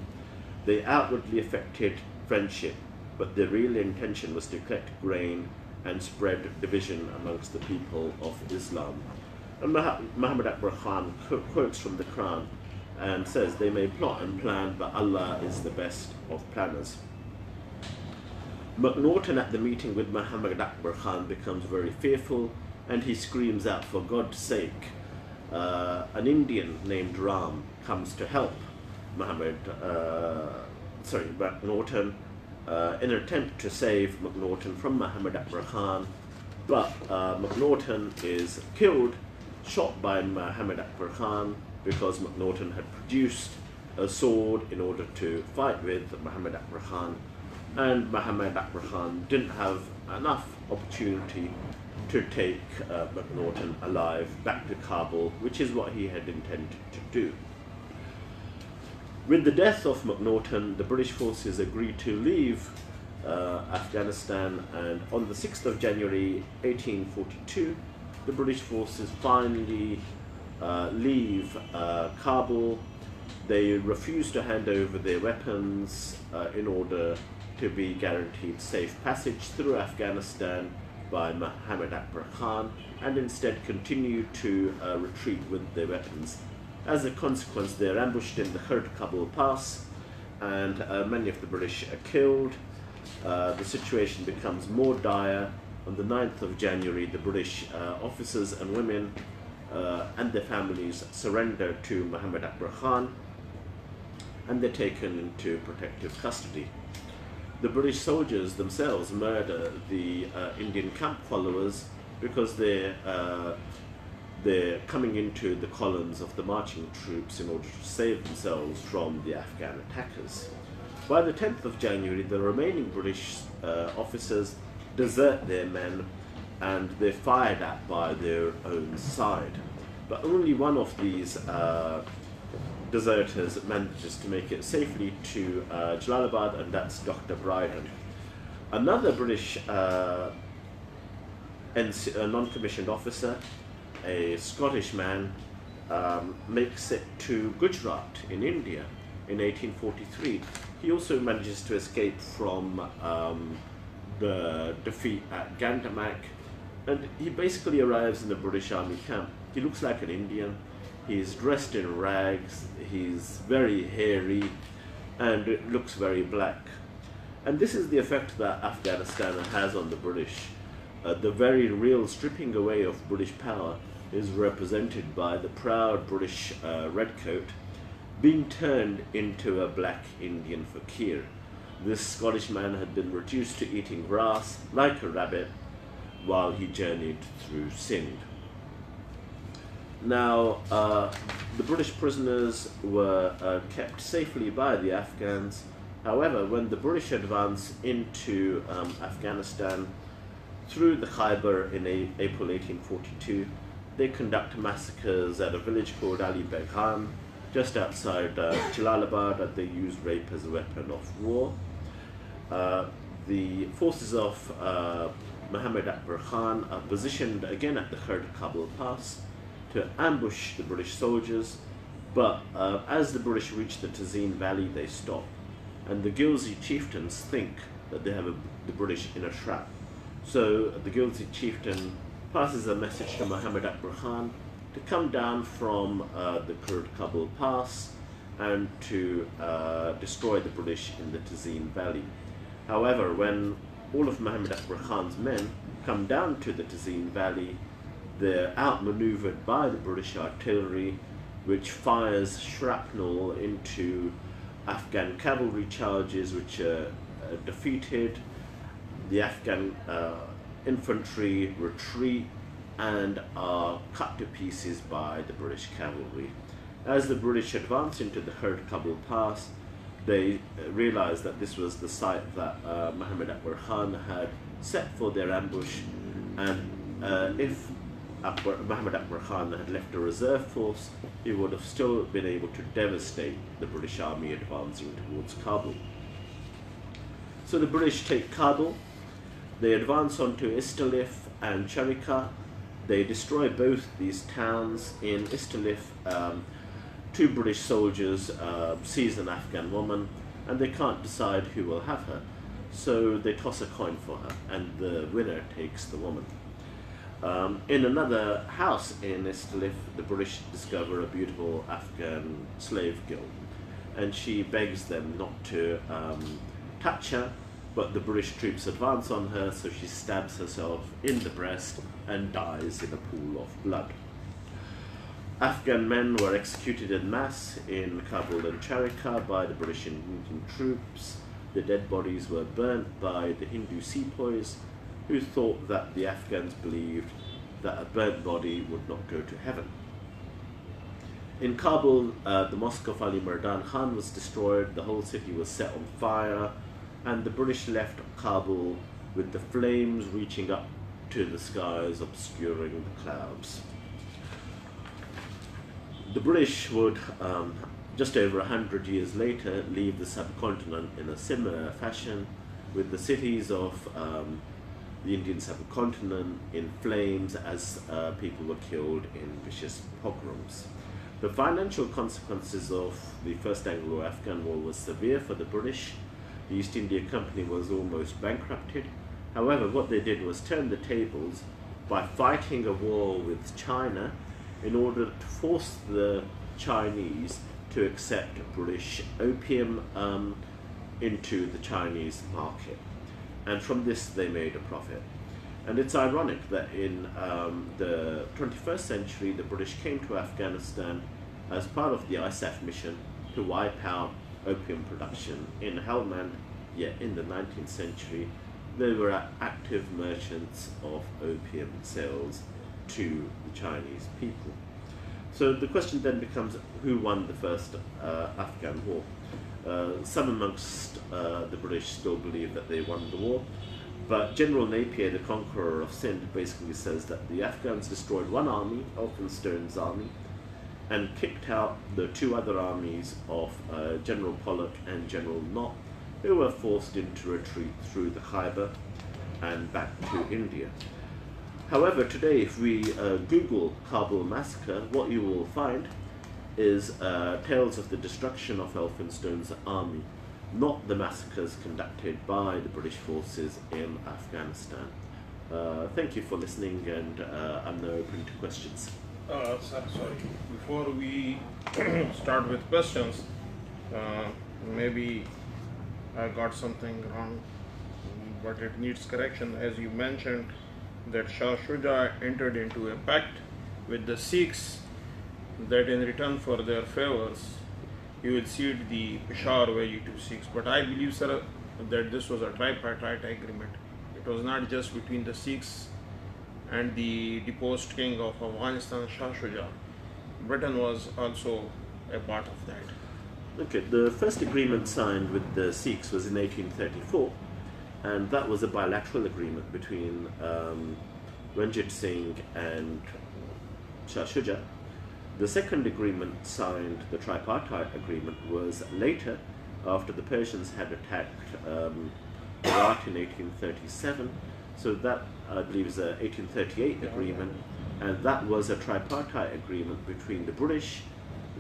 They outwardly affected friendship, but their real intention was to collect grain and spread division amongst the people of Islam. And Muhammad Akbar Khan quotes from the Quran and says, they may plot and plan, but Allah is the best of planners. McNaughton at the meeting with Muhammad Akbar Khan becomes very fearful, and he screams out, for God's sake. An Indian named Ram comes to help McNaughton in an attempt to save McNaughton from Muhammad Akbar Khan, but McNaughton is killed, shot by Muhammad Akbar Khan, because McNaughton had produced a sword in order to fight with Muhammad Akbar Khan, and Muhammad Akbar Khan didn't have enough opportunity to take McNaughton alive back to Kabul, which is what he had intended to do. With the death of McNaughton, the British forces agreed to leave Afghanistan, and on the 6th of January 1842, the British forces finally leave Kabul. They refuse to hand over their weapons in order to be guaranteed safe passage through Afghanistan by Muhammad Akbar Khan, and instead continue to retreat with their weapons. As a consequence, they are ambushed in the Khurd Kabul Pass, and many of the British are killed. The situation becomes more dire. On the 9th of January, the British officers and women and their families surrender to Muhammad Akbar Khan, and they're taken into protective custody. The British soldiers themselves murder the Indian camp followers because they're coming into the columns of the marching troops in order to save themselves from the Afghan attackers. By the 10th of January, the remaining British officers desert their men, and they're fired at by their own side. But only one of these deserters manages to make it safely to Jalalabad, and that's Dr. Bryden. Another British non-commissioned officer, a Scottish man, makes it to Gujarat in India in 1843. He also manages to escape from the defeat at Gandamak, and he basically arrives in the British Army camp. He looks like an Indian. He's dressed in rags, he's very hairy, and it looks very black. And this is the effect that Afghanistan has on the British. The very real stripping away of British power is represented by the proud British redcoat being turned into a black Indian fakir. This Scottish man had been reduced to eating grass like a rabbit while he journeyed through Sindh. Now, the British prisoners were kept safely by the Afghans. However, when the British advance into Afghanistan through the Khyber in April 1842, they conduct massacres at a village called Ali Beghan, just outside Jalalabad, and they use rape as a weapon of war. The forces of Muhammad Akbar Khan are positioned again at the Khurd Kabul Pass to ambush the British soldiers, but as the British reach the Tazeen Valley, they stop, and the Ghilzi chieftains think that they have the British in a trap. So the Ghilzi chieftain passes a message to Muhammad Akbar Khan to come down from the Khurd Kabul Pass and to destroy the British in the Tazeen Valley. However, when all of Muhammad Akbar Khan's men come down to the Tazeen Valley. They're outmaneuvered by the British artillery, which fires shrapnel into Afghan cavalry charges, which are defeated. The Afghan infantry retreat and are cut to pieces by the British cavalry. As the British advance into the Herd Kabul Pass, they realized that this was the site that Muhammad Akbar Khan had set for their ambush, and if Muhammad Akbar Khan had left a reserve force, he would have still been able to devastate the British army advancing towards Kabul. So the British take Kabul, they advance onto Istalif and Charika. They destroy both these towns. In Istalif, 2 British soldiers seize an Afghan woman, and they can't decide who will have her. So they toss a coin for her, and the winner takes the woman. In another house in Istalif, the British discover a beautiful Afghan slave girl, and she begs them not to touch her, but the British troops advance on her, so she stabs herself in the breast and dies in a pool of blood. Afghan men were executed en masse in Kabul and Charika by the British and Indian troops. The dead bodies were burnt by the Hindu sepoys, who thought that the Afghans believed that a burnt body would not go to heaven. In Kabul, the mosque of Ali Mardan Khan was destroyed, the whole city was set on fire, and the British left Kabul with the flames reaching up to the skies, obscuring the clouds. The British would, just over 100 years later, leave the subcontinent in a similar fashion, with the cities of the Indian subcontinent in flames as people were killed in vicious pogroms. The financial consequences of the First Anglo-Afghan War was severe for the British. The East India Company was almost bankrupted. However, what they did was turn the tables by fighting a war with China in order to force the Chinese to accept British opium into the Chinese market. And from this they made a profit. And it's ironic that in the 21st century the British came to Afghanistan as part of the ISAF mission to wipe out opium production in Helmand, yet in the 19th century they were active merchants of opium sales to the Chinese people. So the question then becomes, who won the first Afghan war? Some amongst the British still believe that they won the war, but General Napier, the conqueror of Sindh, basically says that the Afghans destroyed one army, Elphinstone's army, and kicked out the 2 other armies of General Pollock and General Knott, who were forced into retreat through the Khyber and back to India. However, today if we Google Kabul massacre, what you will find is tales of the destruction of Elphinstone's army, not the massacres conducted by the British forces in Afghanistan. Thank you for listening, and I'm now open to questions. Sorry, before we start with questions, maybe I got something wrong, but it needs correction. As you mentioned, that Shah Shuja entered into a pact with the Sikhs that in return for their favors he will cede the Peshawar Valley to Sikhs. But I believe, sir, that this was a tripartite agreement. It was not just between the Sikhs and the deposed king of Afghanistan, Shah Shuja. Britain was also a part of that. Okay, the first agreement signed with the Sikhs was in 1834, and that was a bilateral agreement between Ranjit Singh and Shah Shuja. The second agreement signed, the tripartite agreement, was later, after the Persians had attacked Iraq in 1837. So that, I believe, is a 1838 agreement, and that was a tripartite agreement between the British,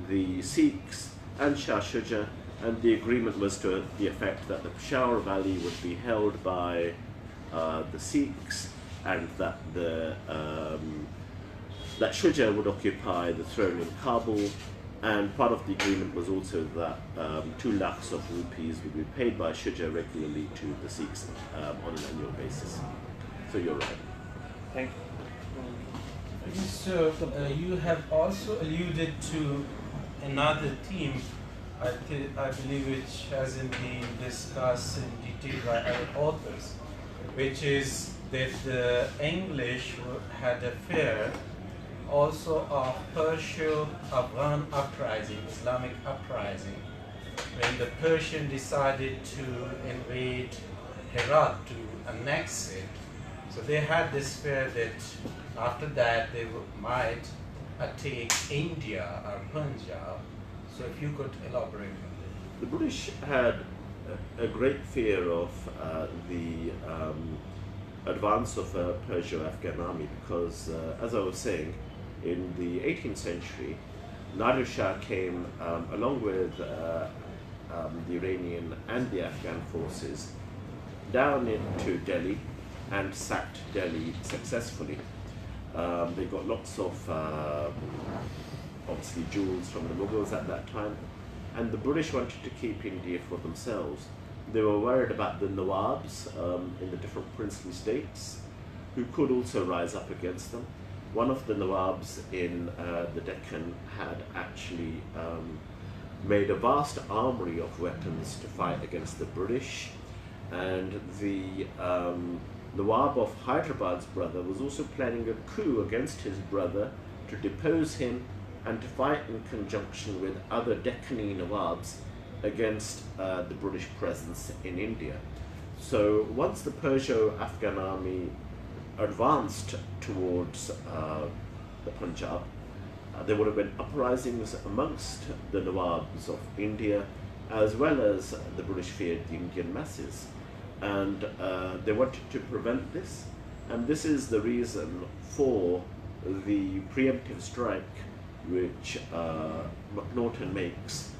the Sikhs, and Shah Shuja, and the agreement was to the effect that the Peshawar Valley would be held by the Sikhs, and that that Shuja would occupy the throne in Kabul, And part of the agreement was also that 2 lakhs of rupees would be paid by Shuja regularly to the Sikhs on an annual basis. So you're right. Thank you. So you have also alluded to another theme, I believe, which hasn't been discussed in detail by other authors, which is that the English had a fear also of Perso-Afghan uprising, Islamic uprising, when the Persian decided to invade Herat, to annex it. So they had this fear that after that they might attack India or Punjab. So if you could elaborate on that. The British had a great fear of the advance of a Perso-Afghan army because, as I was saying, in the 18th century, Nadir Shah came along with the Iranian and the Afghan forces down into Delhi and sacked Delhi successfully. They got lots of obviously jewels from the Mughals at that time, and the British wanted to keep India for themselves. They were worried about the Nawabs in the different princely states who could also rise up against them. One of the Nawabs in the Deccan had actually made a vast armory of weapons to fight against the British, and the Nawab of Hyderabad's brother was also planning a coup against his brother to depose him and to fight in conjunction with other Deccani Nawabs against the British presence in India. So once the Perso-Afghan army advanced towards the Punjab, there would have been uprisings amongst the Nawabs of India, as well as the British feared the Indian masses. And they wanted to prevent this, and this is the reason for the preemptive strike which McNaughton makes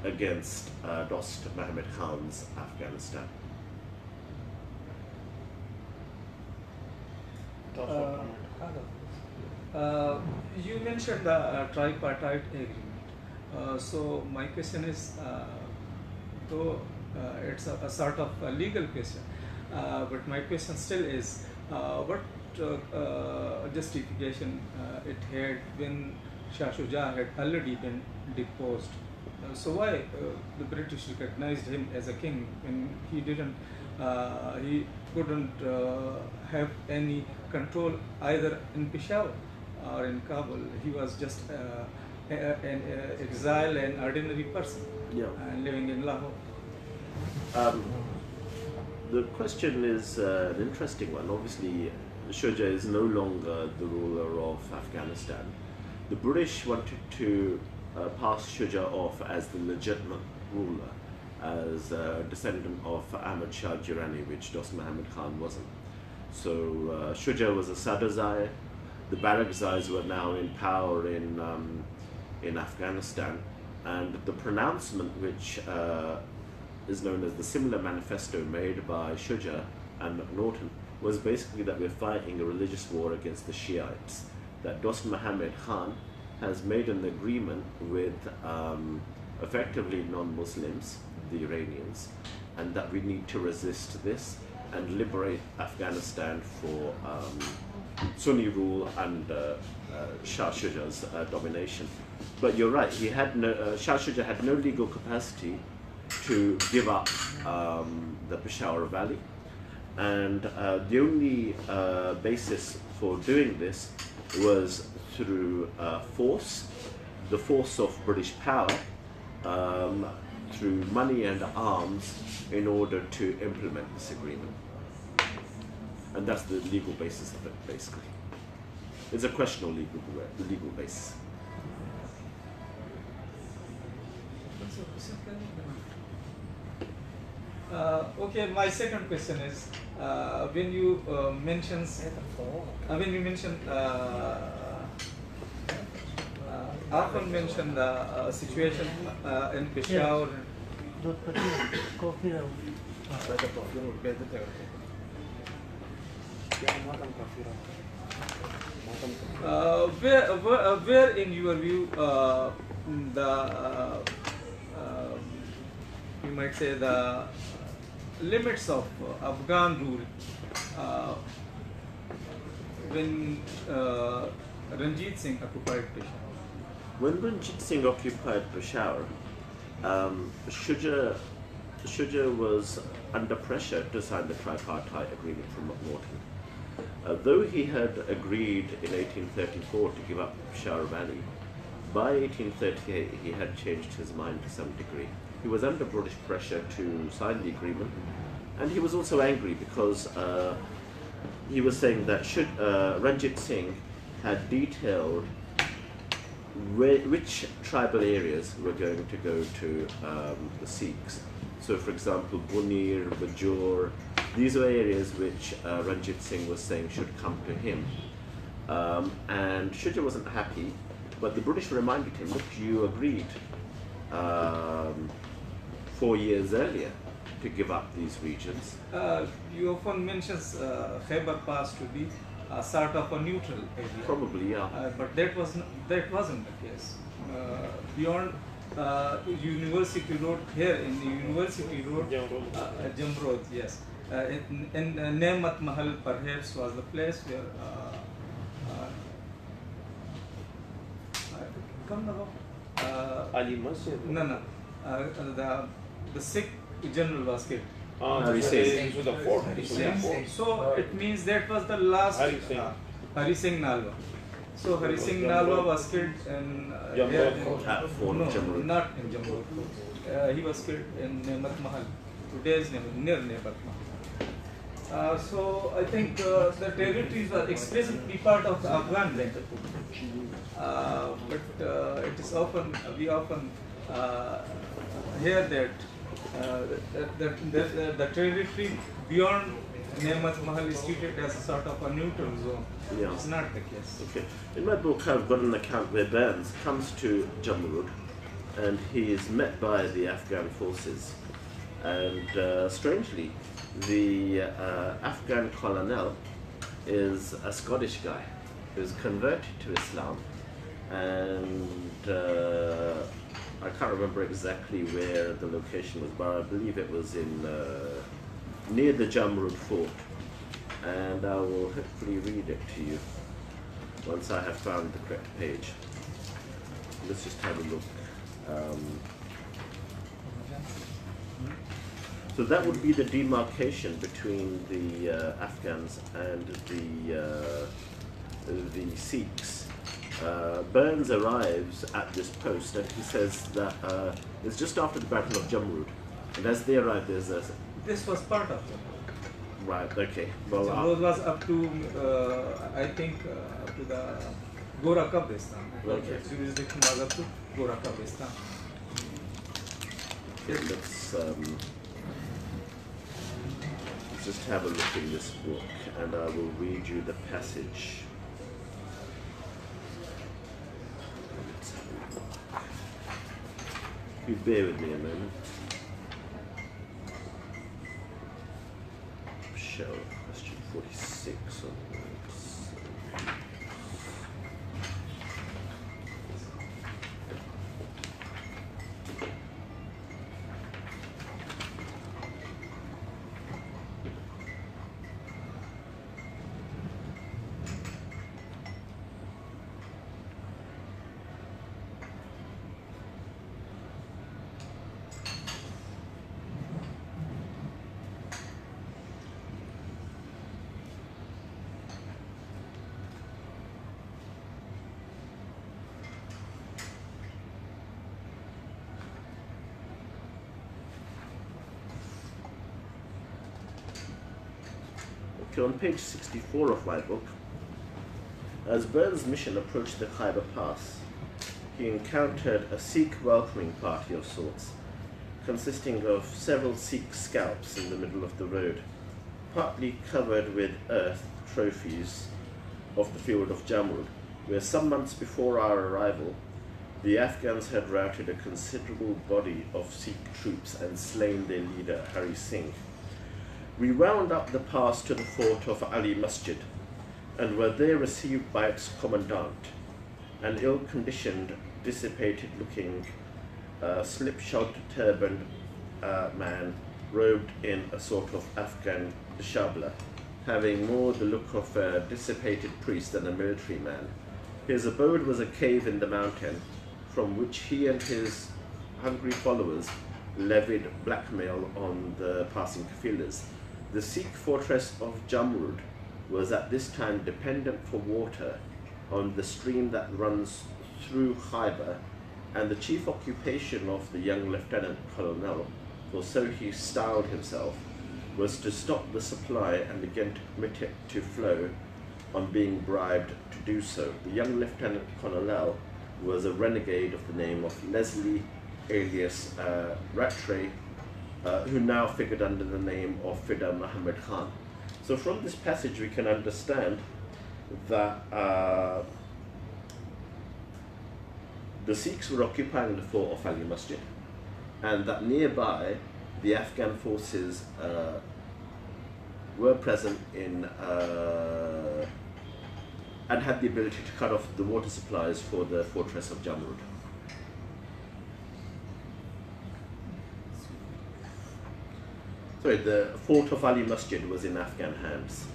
against Dost Muhammad Khan's Afghanistan. You mentioned the tripartite agreement. So my question is, though it's a sort of a legal question, but my question still is, what justification it had when Shah Shuja had already been deposed? So why the British recognized him as a king when he didn't, he couldn't have any control either in Peshawar or in Kabul? He was just an exile, an ordinary person, living in Lahore. The question is an interesting one. Obviously, Shuja is no longer the ruler of Afghanistan. The British wanted to pass Shuja off as the legitimate ruler, as a descendant of Ahmad Shah Durrani, which Dost Muhammad Khan wasn't. So Shuja was a Sadrzai. The Barakzais were now in power in Afghanistan, and the pronouncement which is known as the similar manifesto made by Shuja and McNaughton was basically that we're fighting a religious war against the Shiites, that Dost Muhammad Khan has made an agreement with effectively non-Muslims, the Iranians, and that we need to resist this and liberate Afghanistan for Sunni rule and Shah Shuja's domination. But you're right, he had no, Shah Shuja had no legal capacity to give up the Peshawar Valley, and the only basis for doing this was through force, the force of British power, through money and arms in order to implement this agreement. And that's the legal basis of it, basically. It's a question of legal basis. Okay, my second question is, when you mention often mention the situation in Peshawar. Where in your view the you might say the limits of Afghan rule when Ranjit Singh occupied Peshawar. When Ranjit Singh occupied Peshawar, Shuja was under pressure to sign the tripartite agreement from McNaughton. Though he had agreed in 1834 to give up Peshawar Valley, by 1838 he had changed his mind to some degree. He was under British pressure to sign the agreement, and he was also angry because he was saying that Ranjit Singh had detailed which tribal areas were going to go to the Sikhs. So, for example, Bunir, Bajor, these were areas which Ranjit Singh was saying should come to him. And Shuja wasn't happy, but the British reminded him, look, you agreed 4 years earlier to give up these regions. You often mention Khyber Pass to be a sort of a neutral area. Probably, yeah. But that wasn't the case. Beyond University Road, here in the University Road, Jamrod, yes. In Nemat Mahal perhaps was the place where Ali Masjid. no, the Sikh general was killed. Hari Singh. Into the fort. So it means that was the last Hari Singh. Hari Singh Nalwa. So Hari Singh Nalwa was killed in At Fort Jamrud. not in Jamrud. He was killed in Nemat Mahal. Today's name near Nemat Mahal. So I think the territories were explicitly part of the Afghan land. But it is we often hear that the territory beyond Nemat Mahal is treated as a sort of a neutral zone. Yeah. It's not the case. Okay. In my book, I've got an account where Burns comes to Jamrud and he is met by the Afghan forces. And strangely, the Afghan colonel is a Scottish guy who's converted to Islam, and I can't remember exactly where the location was, but I believe it was in near the Jamrud fort, and I will hopefully read it to you once I have found the correct page. Let's just have a look. So that would be the demarcation between the Afghans and the Sikhs. Burns arrives at this post and he says that it's just after the Battle of Jamrud. And as they arrive, there's a... This was part of it. Right, okay. Well, Jamrud was up to, I think, up to the Gora Kabristan. Okay. Jurisdiction was up to Gora Kabristan. let's just have a look in this book and I will read you the passage. Let's have a look. You bear with me a moment. Show question 46 onwards. On page 64 of my book, as Burns' mission approached the Khyber Pass, he encountered a Sikh welcoming party of sorts, consisting of several Sikh scalps in the middle of the road, partly covered with earth trophies of the field of Jamrud, where some months before our arrival, the Afghans had routed a considerable body of Sikh troops and slain their leader, Hari Singh. We wound up the pass to the fort of Ali Masjid and were there received by its commandant, an ill-conditioned dissipated-looking, slip-shod turbaned man, robed in a sort of Afghan shabla, having more the look of a dissipated priest than a military man. His abode was a cave in the mountain, from which he and his hungry followers levied blackmail on the passing kafilas. The Sikh fortress of Jamrud was at this time dependent for water on the stream that runs through Khyber, and the chief occupation of the young lieutenant colonel, for so he styled himself, was to stop the supply and again to permit it to flow on being bribed to do so. The young lieutenant colonel was a renegade of the name of Leslie, alias Rattray, who now figured under the name of Fida Muhammad Khan. So from this passage we can understand that the Sikhs were occupying the fort of Ali Masjid, and that nearby the Afghan forces were present in and had the ability to cut off the water supplies for the fortress of Jamrud. Sorry, the fort of Ali Masjid was in Afghan hands,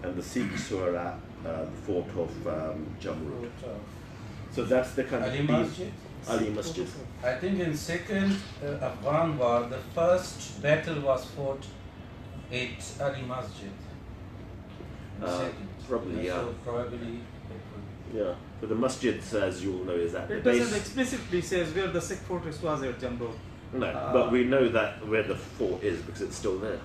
and the Sikhs were at the fort of Jamrud. So that's the kind Ali of Masjid? Ali Masjid. I think in second Afghan war, the first battle was fought at Ali Masjid. Probably, yeah. So probably. Yeah. But the masjids, as you all know, is at the It base. doesn't explicitly says where the Sikh fortress was at Jamrud. No, but we know that where the fort is because it's still there.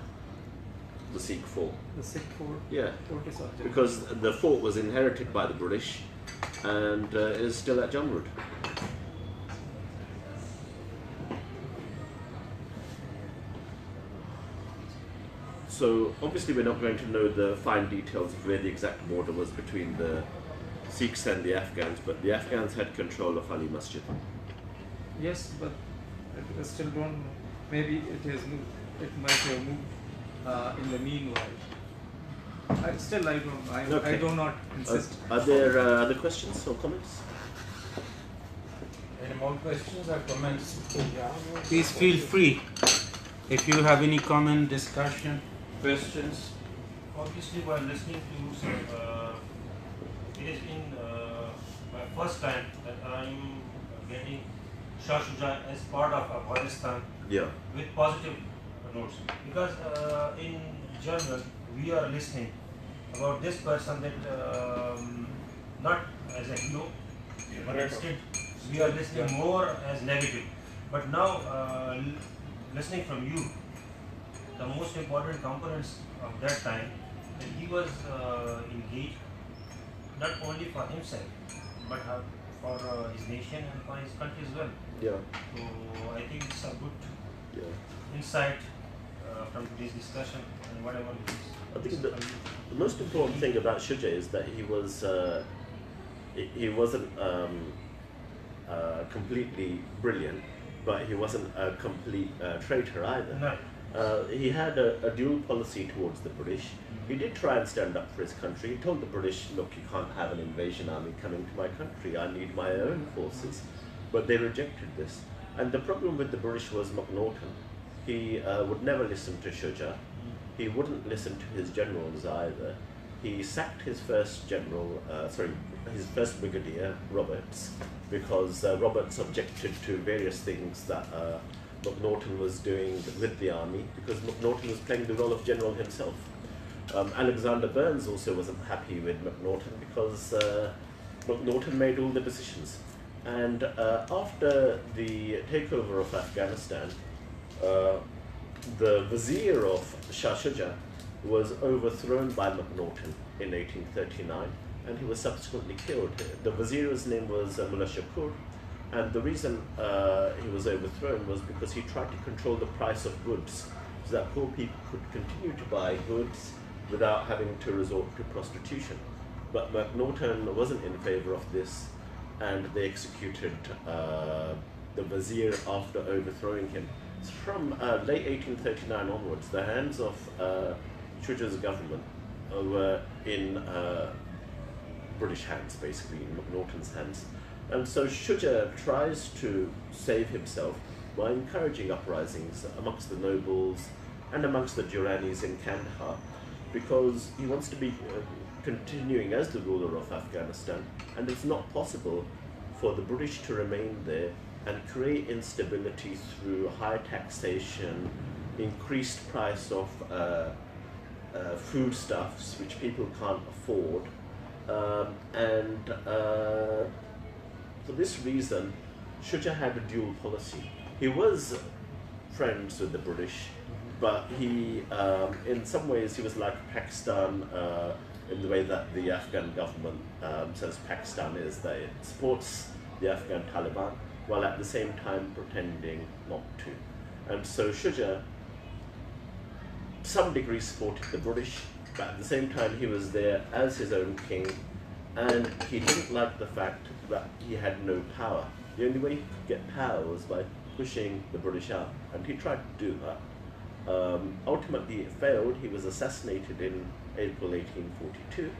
The Sikh fort. The Sikh Yeah. fortress of Jamrud. Because the fort was inherited by the British and is still at Jamrud. So obviously we're not going to know the fine details of where the exact border was between the Sikhs and the Afghans, but the Afghans had control of Ali Masjid. Yes, but I still don't know. Maybe it has moved. It might have moved in the meanwhile. I don't know. I do not insist. Are there other questions or comments? Any more questions or comments? Please feel free. If you have any comment, discussion, questions. Obviously, while listening to it is in my first time that I am getting Shah Shuja as part of Afghanistan Yeah. with positive notes, because in general we are listening about this person that not as a hero, but instead we are listening more as negative. But now listening from you, the most important components of that time, that he was engaged not only for himself but for his nation and for his country as well. Yeah. So I think it's a good Yeah. insight from today's discussion and whatever it is. I think the most important thing about Shuja is that he wasn't completely brilliant, but he wasn't a complete traitor either. No. He had a dual policy towards the British. He did try and stand up for his country. He told the British, look, you can't have an invasion army coming to my country. I need my own forces. But they rejected this. And the problem with the British was McNaughton. He would never listen to Shuja. He wouldn't listen to his generals either. He sacked his first general, his first brigadier, Roberts, because Roberts objected to various things that McNaughton was doing with the army, because McNaughton was playing the role of general himself. Alexander Burns also wasn't happy with McNaughton because McNaughton made all the decisions. And after the takeover of Afghanistan, the vizier of Shah Shuja was overthrown by McNaughton in 1839, and he was subsequently killed. The vizier's name was Mullah Shakur, and the reason he was overthrown was because he tried to control the price of goods so that poor people could continue to buy goods without having to resort to prostitution. But McNaughton wasn't in favor of this, and they executed the vizier after overthrowing him. From late 1839 onwards, the hands of Shuja's government were in British hands, basically, in McNaughton's hands. And so Shuja tries to save himself by encouraging uprisings amongst the nobles and amongst the Duranis in Kandahar, because he wants to be continuing as the ruler of Afghanistan, and it's not possible for the British to remain there and create instability through high taxation, increased price of foodstuffs which people can't afford, and for this reason Shuja had a dual policy. He was friends with the British, but he, in some ways, he was like Pakistan in the way that the Afghan government says Pakistan is, that it supports the Afghan Taliban while at the same time pretending not to. And so Shuja, to some degree, supported the British, but at the same time he was there as his own king, and he didn't like the fact that he had no power. The only way he could get power was by pushing the British out, and he tried to do that. Ultimately it failed. He was assassinated in April 1842.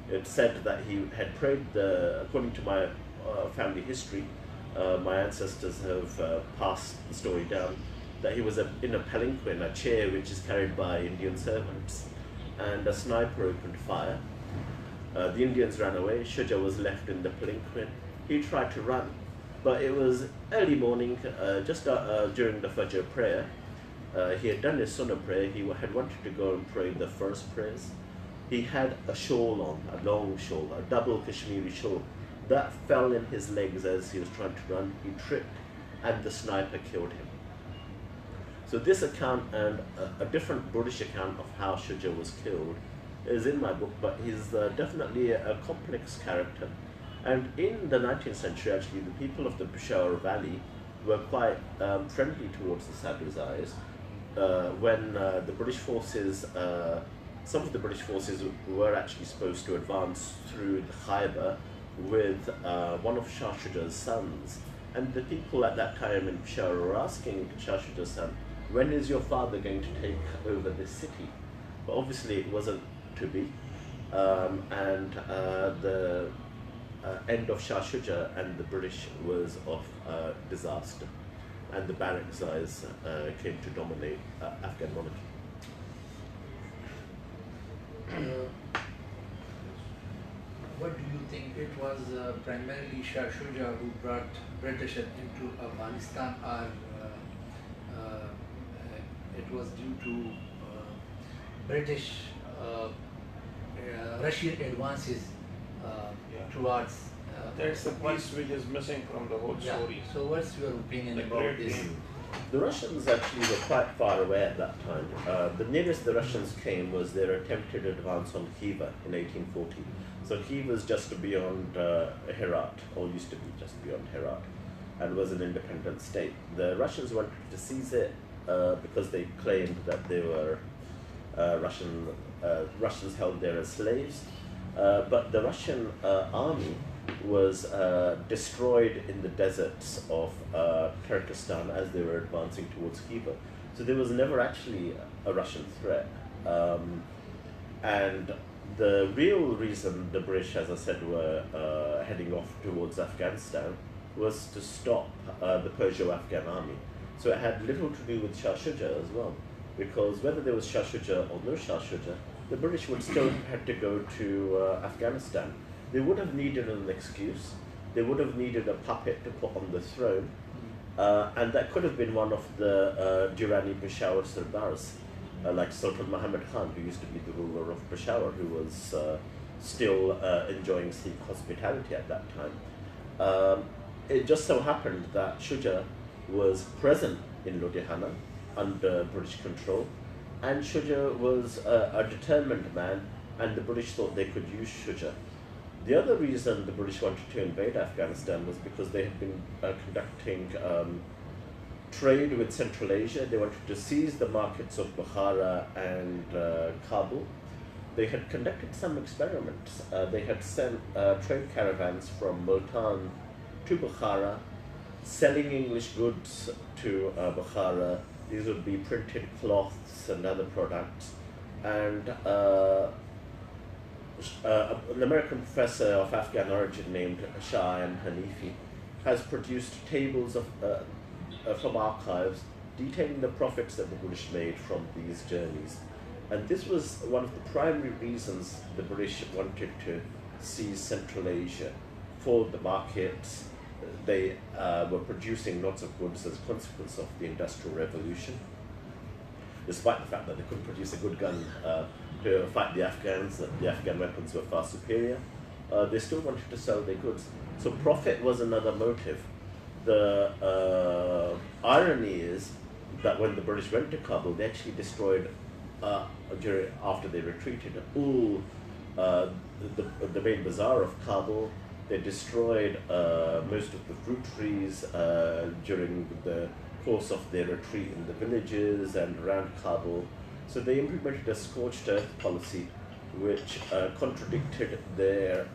It's said that he had prayed, according to my family history, my ancestors have passed the story down, that he was in a palanquin, a chair which is carried by Indian servants, and a sniper opened fire. The Indians ran away. Shuja was left in the palanquin. He tried to run, but it was early morning, just during the Fajr prayer. He had done his Sunnah prayer. He had wanted to go and pray the first prayers. He had a shawl on, a long shawl, a double Kashmiri shawl. That fell in his legs as he was trying to run. He tripped, and the sniper killed him. So this account and a different British account of how Shuja was killed is in my book, but he's definitely a complex character. And in the 19th century, actually, the people of the Peshawar Valley were quite friendly towards the Sadhuzais. When the British forces, some of the British forces were actually supposed to advance through the Khyber with one of Shah Shuja's sons. And the people at that time in Peshawar were asking Shah Shuja's son, when is your father going to take over this city? But obviously it wasn't to be. And the end of Shah Shuja and the British was of disaster, and the Barakzais came to dominate Afghan monarchy. What do you think? It was primarily Shah Shuja who brought British into Afghanistan, or it was due to British Russian advances towards That's the piece which is missing from the whole yeah. story. So what's your opinion The about great this? game. The Russians actually were quite far away at that time. The nearest the Russians came was their attempted advance on Khiva in 1840. So Khiva was just beyond Herat, or used to be just beyond Herat, and was an independent state. The Russians wanted to seize it because they claimed that they were Russians held there as slaves. But the Russian army was destroyed in the deserts of Kyrgyzstan as they were advancing towards Khiva. So there was never actually a Russian threat. And the real reason the British, as I said, were heading off towards Afghanistan was to stop the Persian-Afghan army. So it had little to do with Shah Shuja as well, because whether there was Shah Shuja or no Shah Shuja, the British would still have to go to Afghanistan. They would have needed an excuse. They would have needed a puppet to put on the throne, and that could have been one of the Durrani Peshawar Sardars, like Sultan Muhammad Khan, who used to be the ruler of Peshawar, who was still enjoying Sikh hospitality at that time. It just so happened that Shuja was present in Ludhiana under British control, and Shuja was a determined man, and the British thought they could use Shuja. The other reason the British wanted to invade Afghanistan was because they had been conducting trade with Central Asia. They wanted to seize the markets of Bukhara and Kabul. They had conducted some experiments. They had sent trade caravans from Multan to Bukhara, selling English goods to Bukhara. These would be printed cloths and other products. And An American professor of Afghan origin named Shah and Hanifi has produced tables from archives detailing the profits that the British made from these journeys. And this was one of the primary reasons the British wanted to seize Central Asia for the markets. They were producing lots of goods as a consequence of the Industrial Revolution. Despite the fact that they couldn't produce a good gun to fight the Afghans, that the Afghan weapons were far superior, they still wanted to sell their goods. So profit was another motive. The irony is that when the British went to Kabul, they actually destroyed, after they retreated, all the main bazaar of Kabul. They destroyed most of the fruit trees during the course of their retreat in the villages and around Kabul. So they implemented a scorched earth policy which contradicted their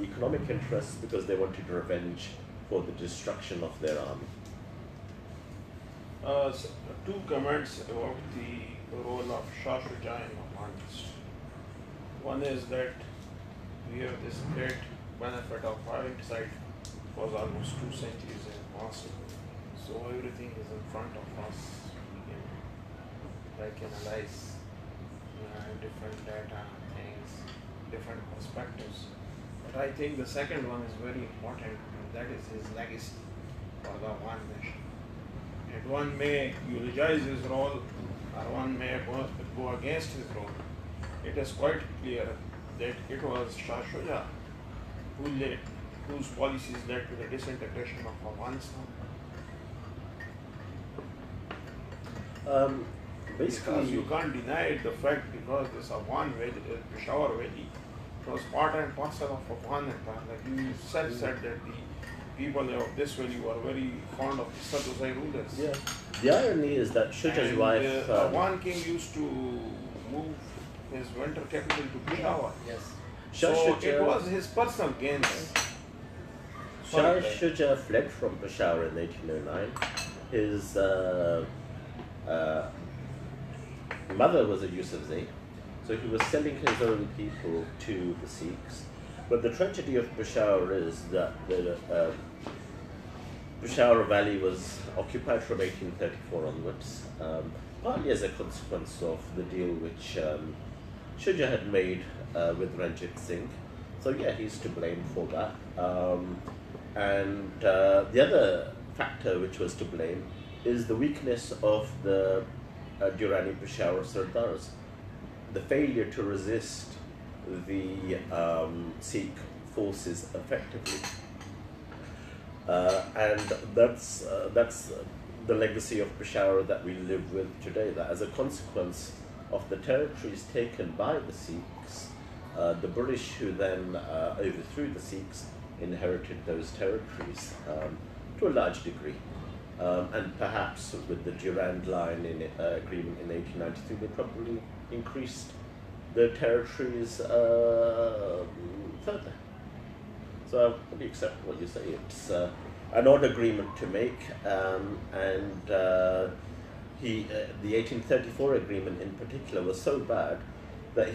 economic interests because they wanted revenge for the destruction of their army. So two comments about the role of Shah Shuja in Afghanistan. One is that we have this great benefit of hindsight was almost 2 centuries in past. So everything is in front of us. We can analyze different data, things, different perspectives. But I think the second one is very important, and that is his legacy for the one nation. And one may eulogize his role, or one may go against his role. It is quite clear that it was Shah Shuja whose policies led to the disintegration of Afghanistan. Because you can't deny the fact, because this Afghan Valley, Peshawar Valley, it was part and parcel of Afghanistan. Like you said that the people of this valley were very fond of the Sadhusai rulers. Yeah. The irony is that Shuja's wife. Afghan king used to move his winter capital to Peshawar. Yes. Shah So Shuja- it was his personal gains. Shah Shuja fled from Peshawar in 1809. His mother was a Yusufzai, so he was selling his own people to the Sikhs. But the tragedy of Peshawar is that the Peshawar Valley was occupied from 1834 onwards, partly as a consequence of the deal which Shuja had made with Ranjit Singh. So yeah, he's to blame for that. And the other factor which was to blame is the weakness of the Durrani Peshawar Sardars, the failure to resist the Sikh forces effectively. And that's the legacy of Peshawar that we live with today, that as a consequence of the territories taken by the Sikhs, the British, who then overthrew the Sikhs, inherited those territories to a large degree. And perhaps with the Durand Line agreement in 1893, they probably increased the territories further. So I fully accept what you say. It's an odd agreement to make, and the 1834 agreement in particular was so bad that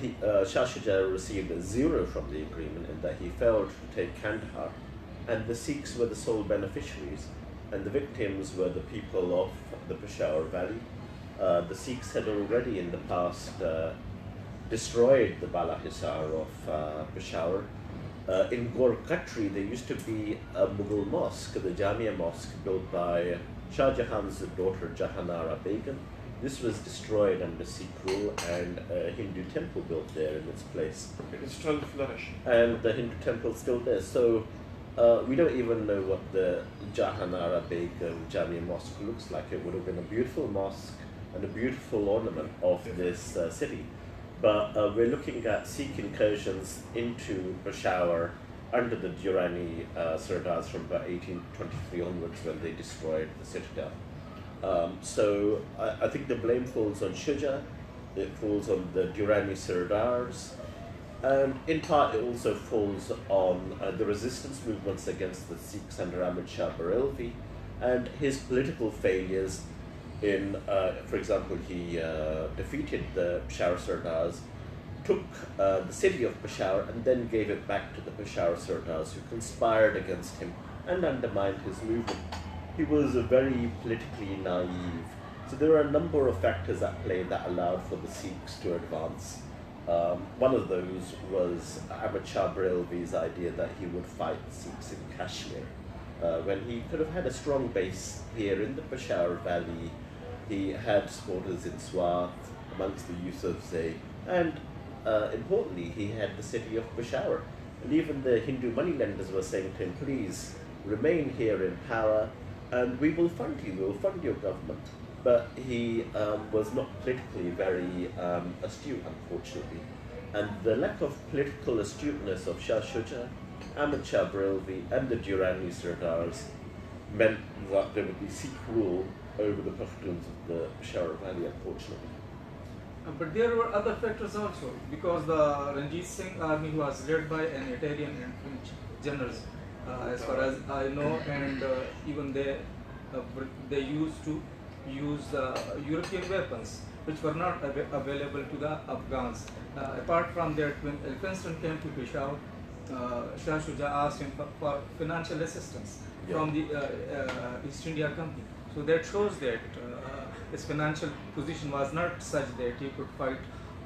Shah Shuja received a 0 from the agreement, in that he failed to take Kandahar, and the Sikhs were the sole beneficiaries, and the victims were the people of the Peshawar Valley. The Sikhs had already in the past destroyed the Bala Hisar of Peshawar. In Gorkatri, there used to be a Mughal mosque, the Jamia Mosque, built by Shah Jahan's daughter Jahanara Begum. This was destroyed under Sikh rule, and a Hindu temple built there in its place. It is still flourishing. And the Hindu temple is still there. So we don't even know what the Jahanara Begum Jamia Mosque looks like. It would have been a beautiful mosque and a beautiful ornament of this city. But we're looking at Sikh incursions into Peshawar under the Durrani Sardars from about 1823 onwards, when they destroyed the citadel. So I think the blame falls on Shuja, it falls on the Durrani Sardars, and in part it also falls on the resistance movements against the Sikhs under Ahmad Shah Barelvi, and his political failures in, for example, he defeated the Peshawar Sardars took the city of Peshawar and then gave it back to the Peshawar Sardars, who conspired against him and undermined his movement. He was very politically naive. So there are a number of factors at play that allowed for the Sikhs to advance. One of those was Ahmad Shah Barelvi's idea that he would fight the Sikhs in Kashmir. When he could have had a strong base here in the Peshawar Valley, he had supporters in Swat, amongst the Yusufzai, and importantly, he had the city of Peshawar. And even the Hindu moneylenders were saying to him, please remain here in power and we will fund you, we will fund your government. But he was not politically very astute, unfortunately. And the lack of political astuteness of Shah Shuja, Ahmad Shah Barelvi and the Durrani Sardars meant that there would be Sikh rule over the Pashtuns of the Peshawar Valley, unfortunately. But there were other factors also, because the Ranjit Singh army was led by an Italian and French generals, as far as I know, and even they used to use European weapons, which were not available to the Afghans. Apart from that, when Elphinstone came to Peshawar, Shah Shuja asked him for financial assistance from the East India Company. So that shows that his financial position was not such that he could fight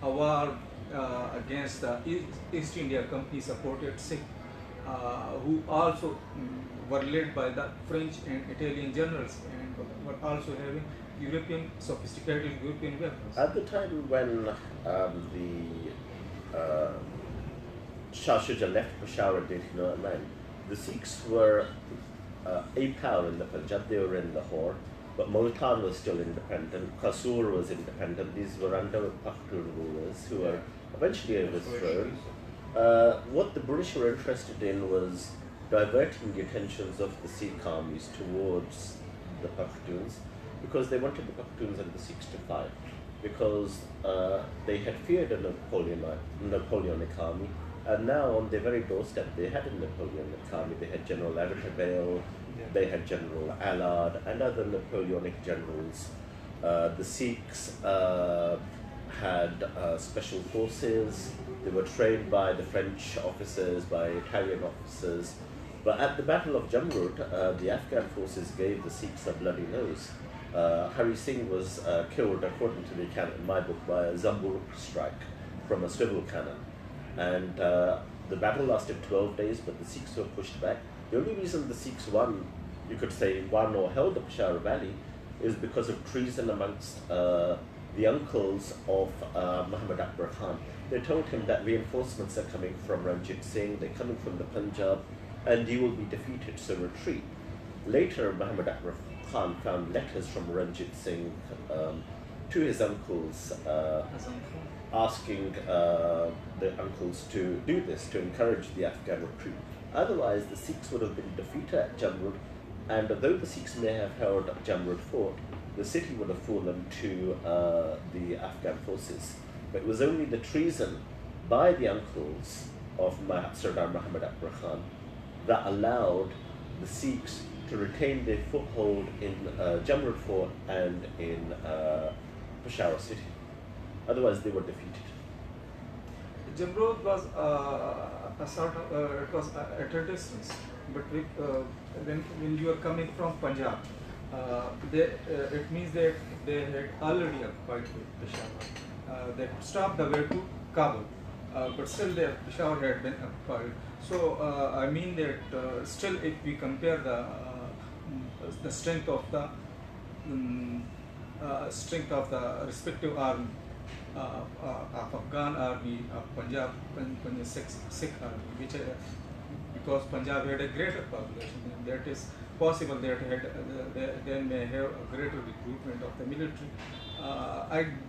a war against the East India Company supported Sikh, who also were led by the French and Italian generals and were also having sophisticated European weapons. At the time when Shah Shuja left Peshawar in 1809, the Sikhs were a power in the Punjab. They were in Lahore, but Multan was still independent, Kasur was independent. These were under Pakhtun rulers who were eventually overthrown. What the British were interested in was diverting the attentions of the Sikh armies towards the Pakhtuns, because they wanted the Pakhtuns and the Sikhs to fight, because they had feared a Napoleonic army, and now on their very doorstep they had a Napoleonic army. They had General Abertabale, they had General Allard and other Napoleonic generals. The Sikhs had special forces. They were trained by the French officers, by Italian officers. But at the Battle of Jamrud, the Afghan forces gave the Sikhs a bloody nose. Hari Singh was killed, according to the account in my book, by a Zamburuk strike from a swivel cannon. And the battle lasted 12 days, but the Sikhs were pushed back. The only reason the Sikhs won, you could say, won or held the Peshawar Valley, is because of treason amongst the uncles of Muhammad Akbar Khan. They told him that reinforcements are coming from Ranjit Singh, they're coming from the Punjab, and you will be defeated, so retreat. Later, Muhammad Akbar Khan found letters from Ranjit Singh to his uncles, asking the uncles to do this, to encourage the Afghan retreat. Otherwise, the Sikhs would have been defeated at Jamrud, and though the Sikhs may have held Jamrud fort, the city would have fallen to the Afghan forces. But it was only the treason by the uncles of Sardar Muhammad Akbar Khan that allowed the Sikhs to retain their foothold in Jamrud fort and in Peshawar city. Otherwise, they were defeated. Jamrud was a sort of, it was at a distance, but when you are coming from Punjab, it means that they had already occupied Peshawar. They could stop the way to Kabul, but still Peshawar had been occupied. So I mean that still, if we compare the strength of the respective army of Afghan army, of Punjab Sikh army, which because Punjab had a greater population, and that is possible that they may have a greater recruitment of the military.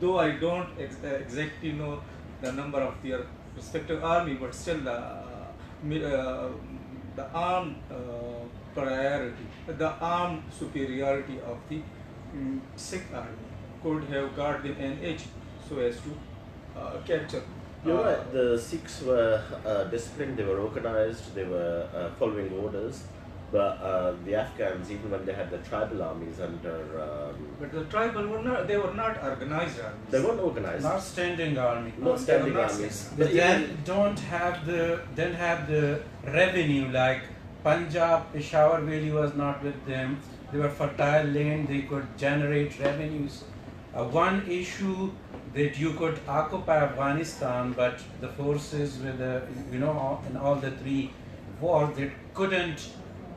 Though I don't exactly know the number of their respective army, but still the armed priority, the armed superiority of the Sikh army could have got them an edge so as to capture. You're right, the Sikhs were disciplined, they were organized, they were following orders. But the Afghans, even when they had the tribal armies under, But the tribal were not, they were not organized armies. they weren't organized, Not standing army. not standing not armies. They But then even, don't have the revenue like Punjab, Peshawar Valley was not with them. They were fertile land. They could generate revenues. One issue that you could occupy Afghanistan, but the forces with the in all the three wars that couldn't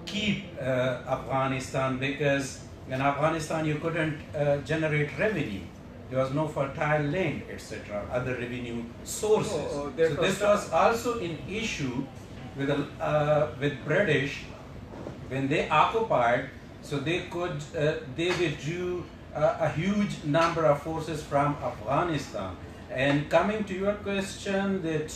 keep Afghanistan, because in Afghanistan you couldn't generate revenue. There was no fertile land, etc. Other revenue sources. So this was also an issue with British when they occupied. So they could they withdrew a huge number of forces from Afghanistan. And coming to your question that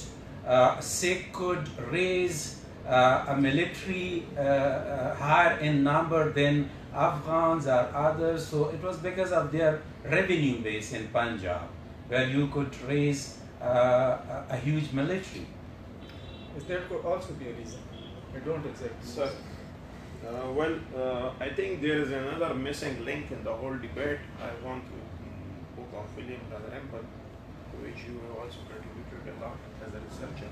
Sikh could raise a military higher in number than Afghans or others, so it was because of their revenue base in Punjab, where you could raise a huge military. There could also be a reason. I don't exactly. Sir, I think there is another missing link in the whole debate. I want to book of William Brother, to which you have also contributed a lot as a researcher,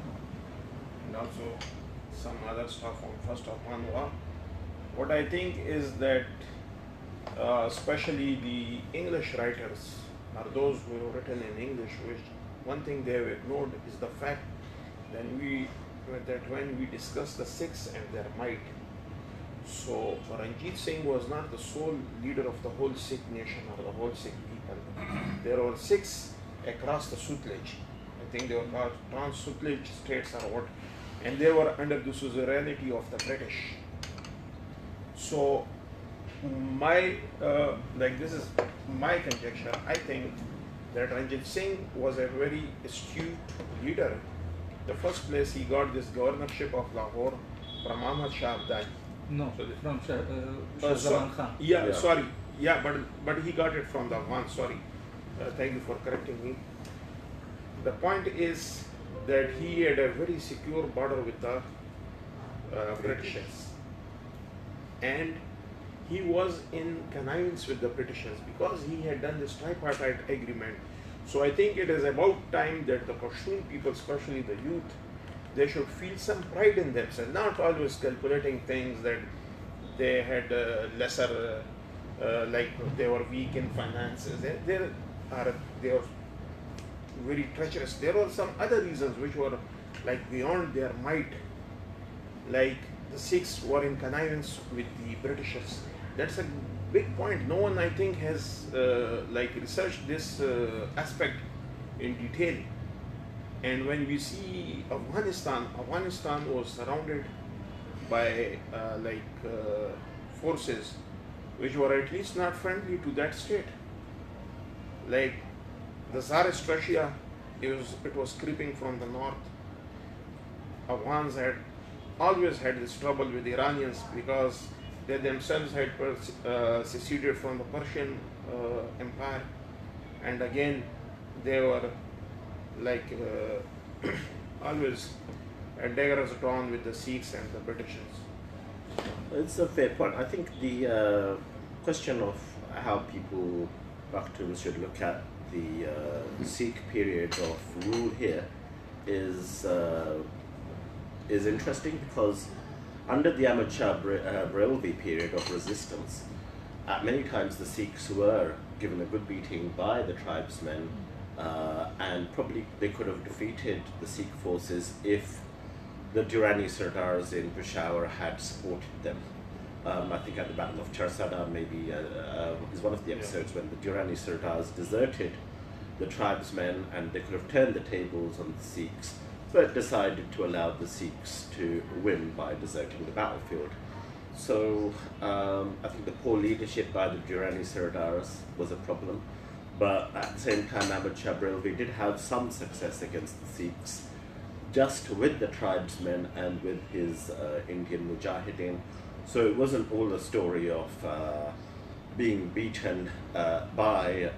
and also some other stuff on First Afghan War. What I think is that especially the English writers, or those who have written in English, which one thing they have ignored is the fact that when we discuss the Sikhs and their might, so Ranjit Singh was not the sole leader of the whole Sikh nation or the whole Sikh people. There were Sikhs across the Sutlej. I think they were called trans-Sutlej states or what, and they were under the suzerainty of the British. So this is my conjecture. I think that Ranjit Singh was a very astute leader. The first place he got this governorship of Lahore from Ahmad Shah Abdali. No, So from Shah Zaman Khan. Yeah. Sorry. Yeah, but he got it from the Afghan. Sorry. Thank you for correcting me. The point is that he had a very secure border with the Britishers, and he was in connivance with the Britishers because he had done this tripartite agreement. So I think it is about time that the Pashtun people, especially the youth, they should feel some pride in themselves, not always calculating things that they had lesser, like they were weak in finances. They were very treacherous. There were some other reasons which were like beyond their might, like the Sikhs were in connivance with the Britishers. That's a big point. No one, I think, has researched this aspect in detail. And when we see Afghanistan was surrounded by forces which were at least not friendly to that state. Like the Tsarist Russia, it was creeping from the north. Afghans had always had this trouble with the Iranians because they themselves had seceded from the Persian Empire, and again they were always at daggers drawn with the Sikhs and the Britishers. It's a fair point. I think the question of how people, Pakhtuns, should look at the Sikh period of rule here is interesting, because under the Ahmad Shah Brelvi period of resistance, many times the Sikhs were given a good beating by the tribesmen, and probably they could have defeated the Sikh forces if the Durrani Sardars in Peshawar had supported them. I think at the Battle of Charsada maybe is one of the episodes when the Durrani Sardars deserted the tribesmen, and they could have turned the tables on the Sikhs, but decided to allow the Sikhs to win by deserting the battlefield. So I think the poor leadership by the Durrani Sardars was a problem, but at the same time Ahmad Shah Brelvi did have some success against the Sikhs, just with the tribesmen and with his Indian Mujahideen. So it wasn't all a story of being beaten by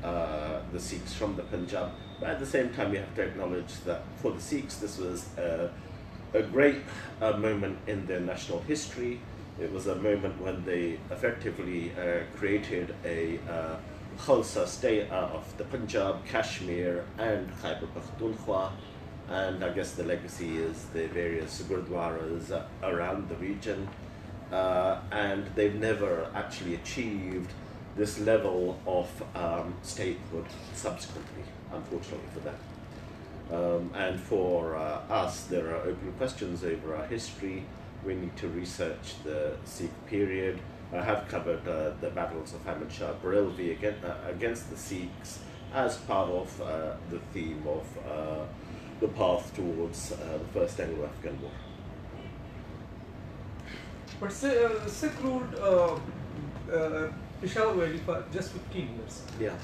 the Sikhs from the Punjab. But at the same time, we have to acknowledge that for the Sikhs, this was a great moment in their national history. It was a moment when they effectively created a Khalsa state of the Punjab, Kashmir, and Khyber Pakhtunkhwa. And I guess the legacy is the various gurdwaras around the region. And they've never actually achieved this level of statehood subsequently, unfortunately for them. And for us, there are open questions over our history. We need to research the Sikh period. I have covered the battles of Ahmad Shah Bareilly against the Sikhs as part of the theme of the path towards the First Anglo-Afghan War. But Sikh ruled Peshawar Valley for just 15 years. Yeah.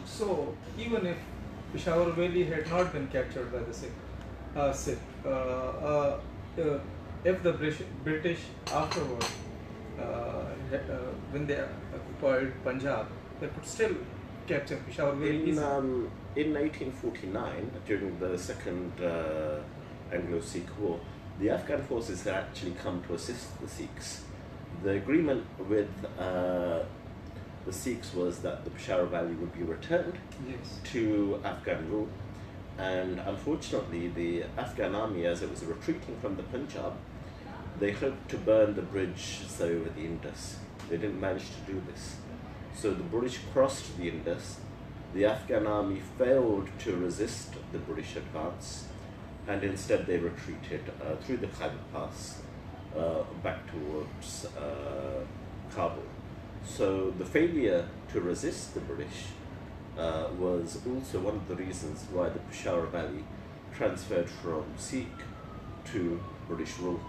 So even if Peshawar Valley had not been captured by the Sikh, if the British afterward, when they occupied Punjab, they could still capture Peshawar Valley. In 1849, during the Second Anglo-Sikh War, the Afghan forces had actually come to assist the Sikhs. The agreement with the Sikhs was that the Peshawar Valley would be returned to Afghan rule, and unfortunately the Afghan army, as it was retreating from the Punjab, they hoped to burn the bridge over the Indus. They didn't manage to do this. So the British crossed the Indus. The Afghan army failed to resist the British advance, and instead they retreated through the Khyber Pass back towards Kabul. So the failure to resist the British was also one of the reasons why the Peshawar Valley transferred from Sikh to British rule.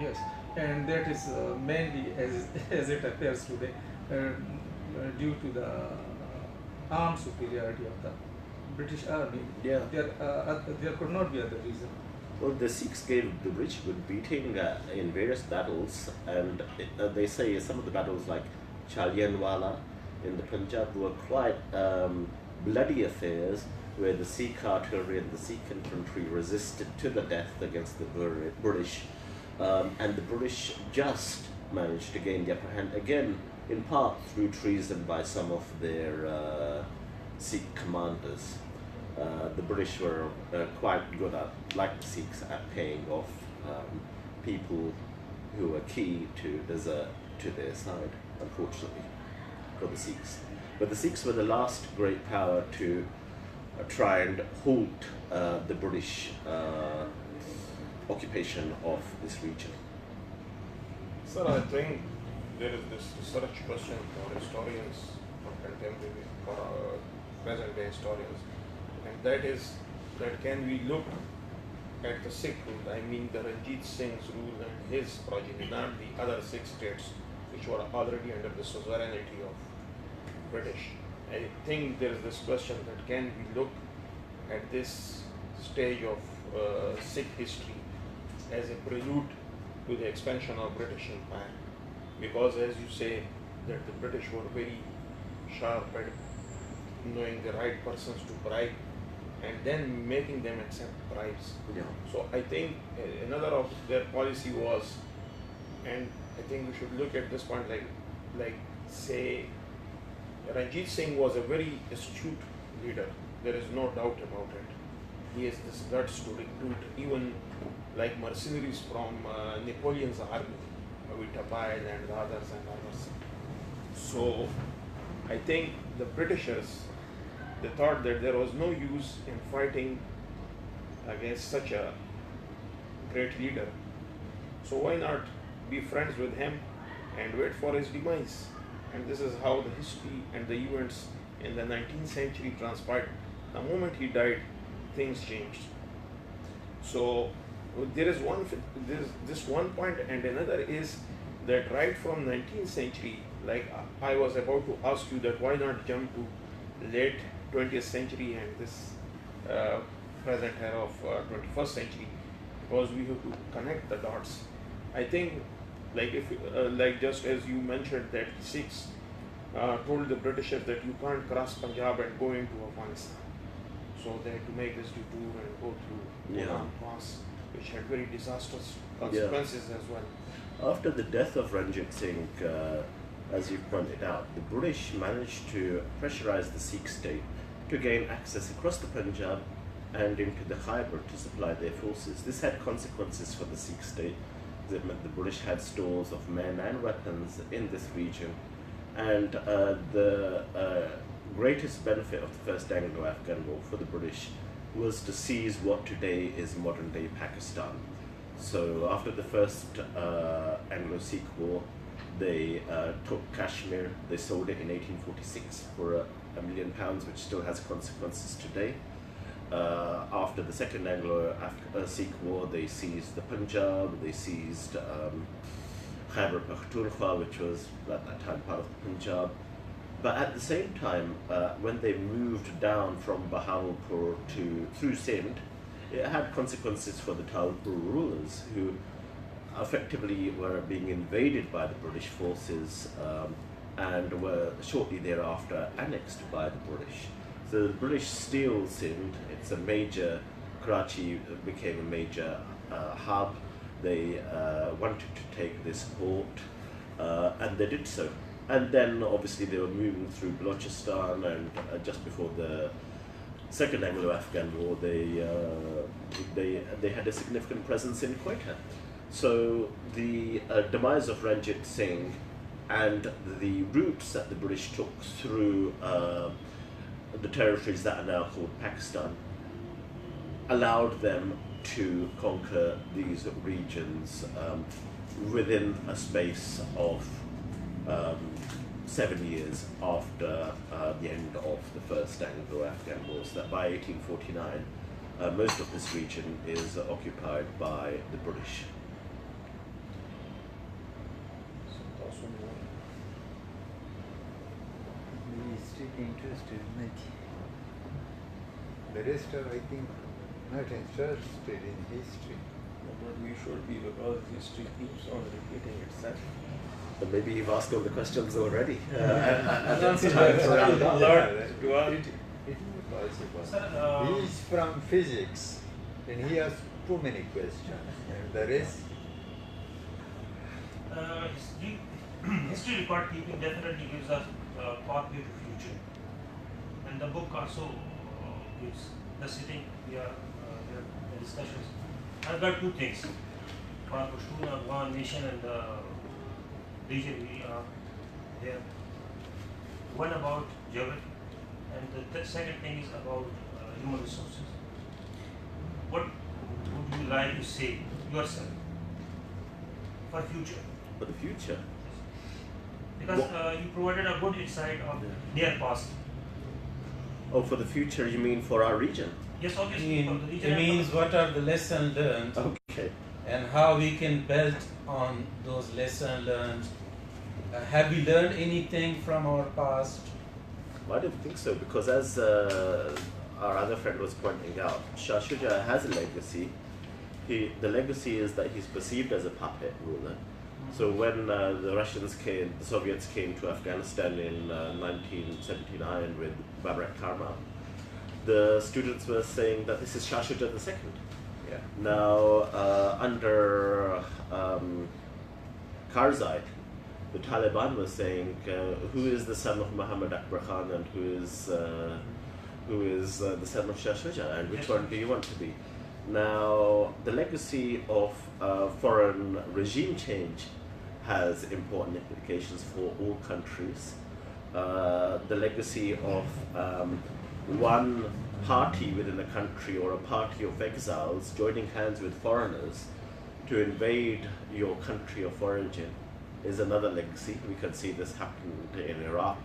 Yes, and that is mainly, as it appears today, due to the armed superiority of the British army. Yeah. There could not be other reason. Well, the Sikhs gave the British a good beating in various battles, and they say some of the battles like Chalianwala in the Punjab were quite bloody affairs, where the Sikh artillery and the Sikh infantry resisted to the death against the British, and the British just managed to gain the upper hand, again in part through treason by some of their Sikh commanders. The British were quite good at, like the Sikhs, at paying off people who were key to desert to their side, unfortunately, for the Sikhs. But the Sikhs were the last great power to try and halt the British occupation of this region. Sir, I think there is this research question for historians, for contemporary, for present day historians, and that is that can we look at the Sikh rule, I mean the Ranjit Singh's rule and his progeny, not the other Sikh states which were already under the suzerainty of British. I think there is this question that can we look at this stage of Sikh history as a prelude to the expansion of British Empire, because as you say that the British were very sharp at knowing the right persons to bribe and then making them accept bribes. Yeah. So I think another of their policy was, and I think we should look at this point like say Ranjit Singh was a very astute leader, there is no doubt about it. He has this guts to recruit even like mercenaries from Napoleon's army, Vitabai and the others. So I think the Britishers, they thought that there was no use in fighting against such a great leader. So why not be friends with him and wait for his demise? And this is how the history and the events in the 19th century transpired. The moment he died, things changed. So there is this one point, and another is that right from 19th century, like I was about to ask you that why not jump to late 20th century and this present era of 21st century, because we have to connect the dots. I think like if like just as you mentioned that Sikhs told the Britishers that you can't cross Punjab and go into Afghanistan, so they had to make this detour and go through Pass. which had very disastrous consequences as well. After the death of Ranjit Singh, as you pointed out, the British managed to pressurize the Sikh state to gain access across the Punjab and into the Khyber to supply their forces. This had consequences for the Sikh state. It meant the British had stores of men and weapons in this region, and the greatest benefit of the First Anglo-Afghan War for the British was to seize what today is modern-day Pakistan. So after the first Anglo-Sikh War, they took Kashmir. They sold it in 1846 for £1 million, which still has consequences today. After the second Anglo-Sikh War, they seized the Punjab. They seized Khyber Pakhtunkhwa, which was at that time part of the Punjab. But at the same time, when they moved down from Bahawalpur through Sindh, it had consequences for the Talpur rulers, who effectively were being invaded by the British forces and were shortly thereafter annexed by the British. So the British steal Sindh. It's a major, Karachi became a major hub. They wanted to take this port, and they did so. And then obviously they were moving through Balochistan, and just before the Second Anglo-Afghan War, they had a significant presence in Quetta. So the demise of Ranjit Singh and the routes that the British took through the territories that are now called Pakistan allowed them to conquer these regions within a space of 7 years after the end of the First Anglo-Afghan War. So that by 1849, most of this region is occupied by the British. History interested, isn't it? The rest are, I think, not interested in history. But we should be, because history keeps on repeating itself. But maybe you've asked all the questions already. It's It's time to round up. It is possible. He is from physics, and he has too many questions. And the rest, history record keeping definitely gives us a pathway to future, and the book also gives the sitting here, the discussions. I've got two things for Pashtun, Afghan nation, and the region we are there. One about geography, and the second thing is about human resources. What would you like to say yourself for future? For the future. Because you provided a good insight of near past. Oh, for the future, you mean for our region? Yes, obviously. For the region It and means for- what are the lessons learned Okay. and how we can build on those lessons learned. Have we learned anything from our past? I don't think so, because as our other friend was pointing out, Shah Shuja has a legacy. The legacy is that he's perceived as a puppet ruler. So when the Soviets came to Afghanistan in 1979 with Babrak Karmal, the students were saying that this is Shah Shuja II. yeah. Now, under Karzai, the Taliban was saying, who is the son of Muhammad Akbar Khan and who is the son of Shah Shuja, and which one do you want to be? Now, the legacy of foreign regime change has important implications for all countries. The legacy of one party within a country or a party of exiles joining hands with foreigners to invade your country of origin is another legacy. We can see this happened in Iraq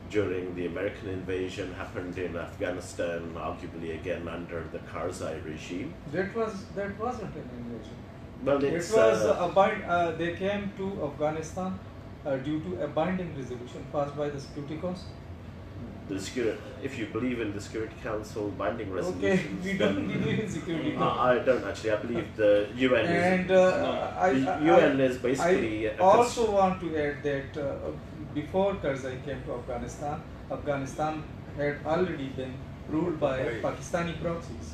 during the American invasion, happened in Afghanistan, arguably again under the Karzai regime. That wasn't an invasion. Well, It it's, was they came to Afghanistan due to a binding resolution passed by the Security Council. if you believe in the Security Council binding Okay, resolutions, we don't then- believe in Security Council. I don't actually. I believe the UN And the UN is basically I also want to add that before Karzai came to Afghanistan, Afghanistan had already been ruled by Pakistani proxies.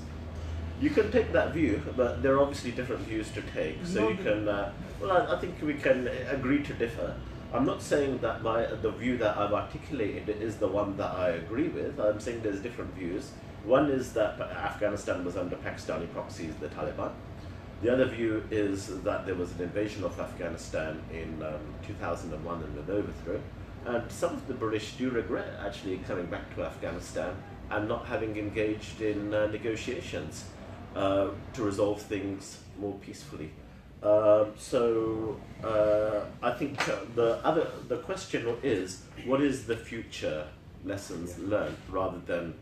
You can take that view, but there are obviously different views to take. So you can, I think we can agree to differ. I'm not saying that the view that I've articulated is the one that I agree with. I'm saying there's different views. One is that Afghanistan was under Pakistani proxies, the Taliban. The other view is that there was an invasion of Afghanistan in 2001 and an overthrow. And some of the British do regret actually coming back to Afghanistan and not having engaged in negotiations to resolve things more peacefully. I think the question is, what is the future lessons learned, rather than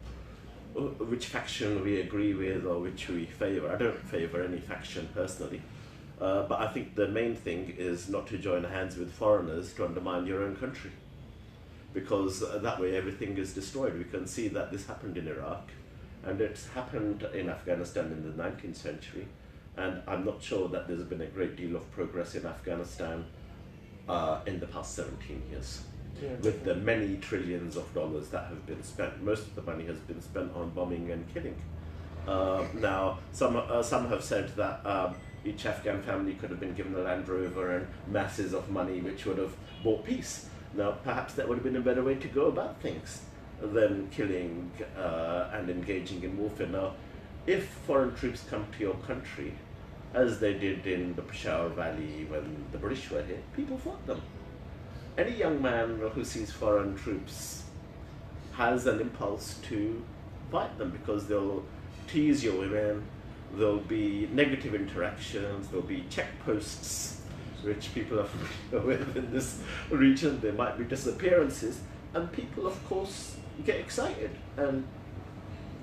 which faction we agree with or which we favor. I don't favor any faction personally, but I think the main thing is not to join hands with foreigners to undermine your own country, because that way everything is destroyed. We can see that this happened in Iraq, and it's happened in Afghanistan in the 19th century, and I'm not sure that there's been a great deal of progress in Afghanistan in the past 17 years. With the many trillions of dollars that have been spent. Most of the money has been spent on bombing and killing. Now, some have said that each Afghan family could have been given a Land Rover and masses of money which would have bought peace. Now, perhaps that would have been a better way to go about things than killing and engaging in warfare. Now, if foreign troops come to your country, as they did in the Peshawar Valley when the British were here, people fought them. Any young man who sees foreign troops has an impulse to fight them, because they'll tease your women, there'll be negative interactions, there'll be checkposts, which people are familiar with in this region. There might be disappearances, and people, of course, get excited, and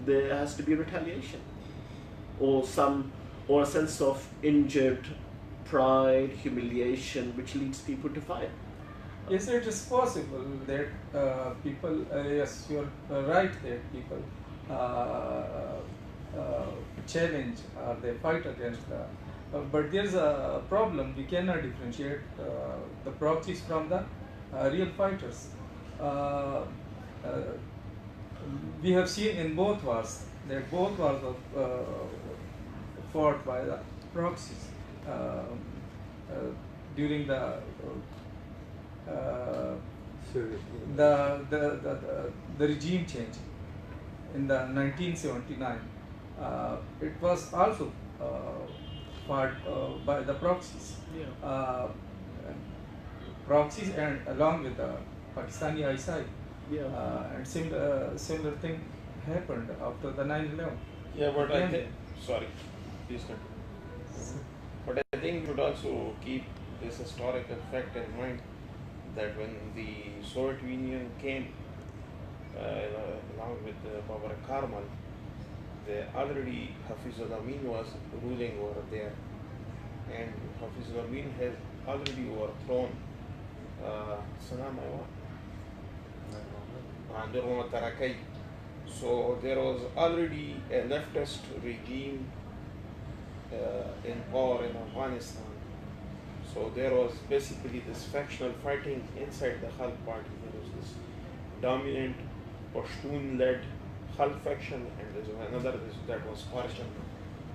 there has to be retaliation, or a sense of injured pride, humiliation, which leads people to fight. Yes, it is possible that people, yes, you're right that people challenge or they fight against but there's a problem. We cannot differentiate the proxies from the real fighters. We have seen in both wars that both wars are fought by the proxies during the regime change in the 1979. It was also fought by the proxies. Proxies and along with the Pakistani ISI. And similar thing happened after the 9/11. Yeah, but I think, sorry, please continue. But I think you should also keep this historical fact in mind, that when the Soviet Union came along with Babar Karmal, already Hafizul Amin was ruling over there, and Hafizul Amin had already overthrown Tarakai. So there was already a leftist regime in power in Afghanistan. So there was basically this factional fighting inside the Khalq party. There was this dominant Pashtun-led Khalq faction, and there was another that was Persian.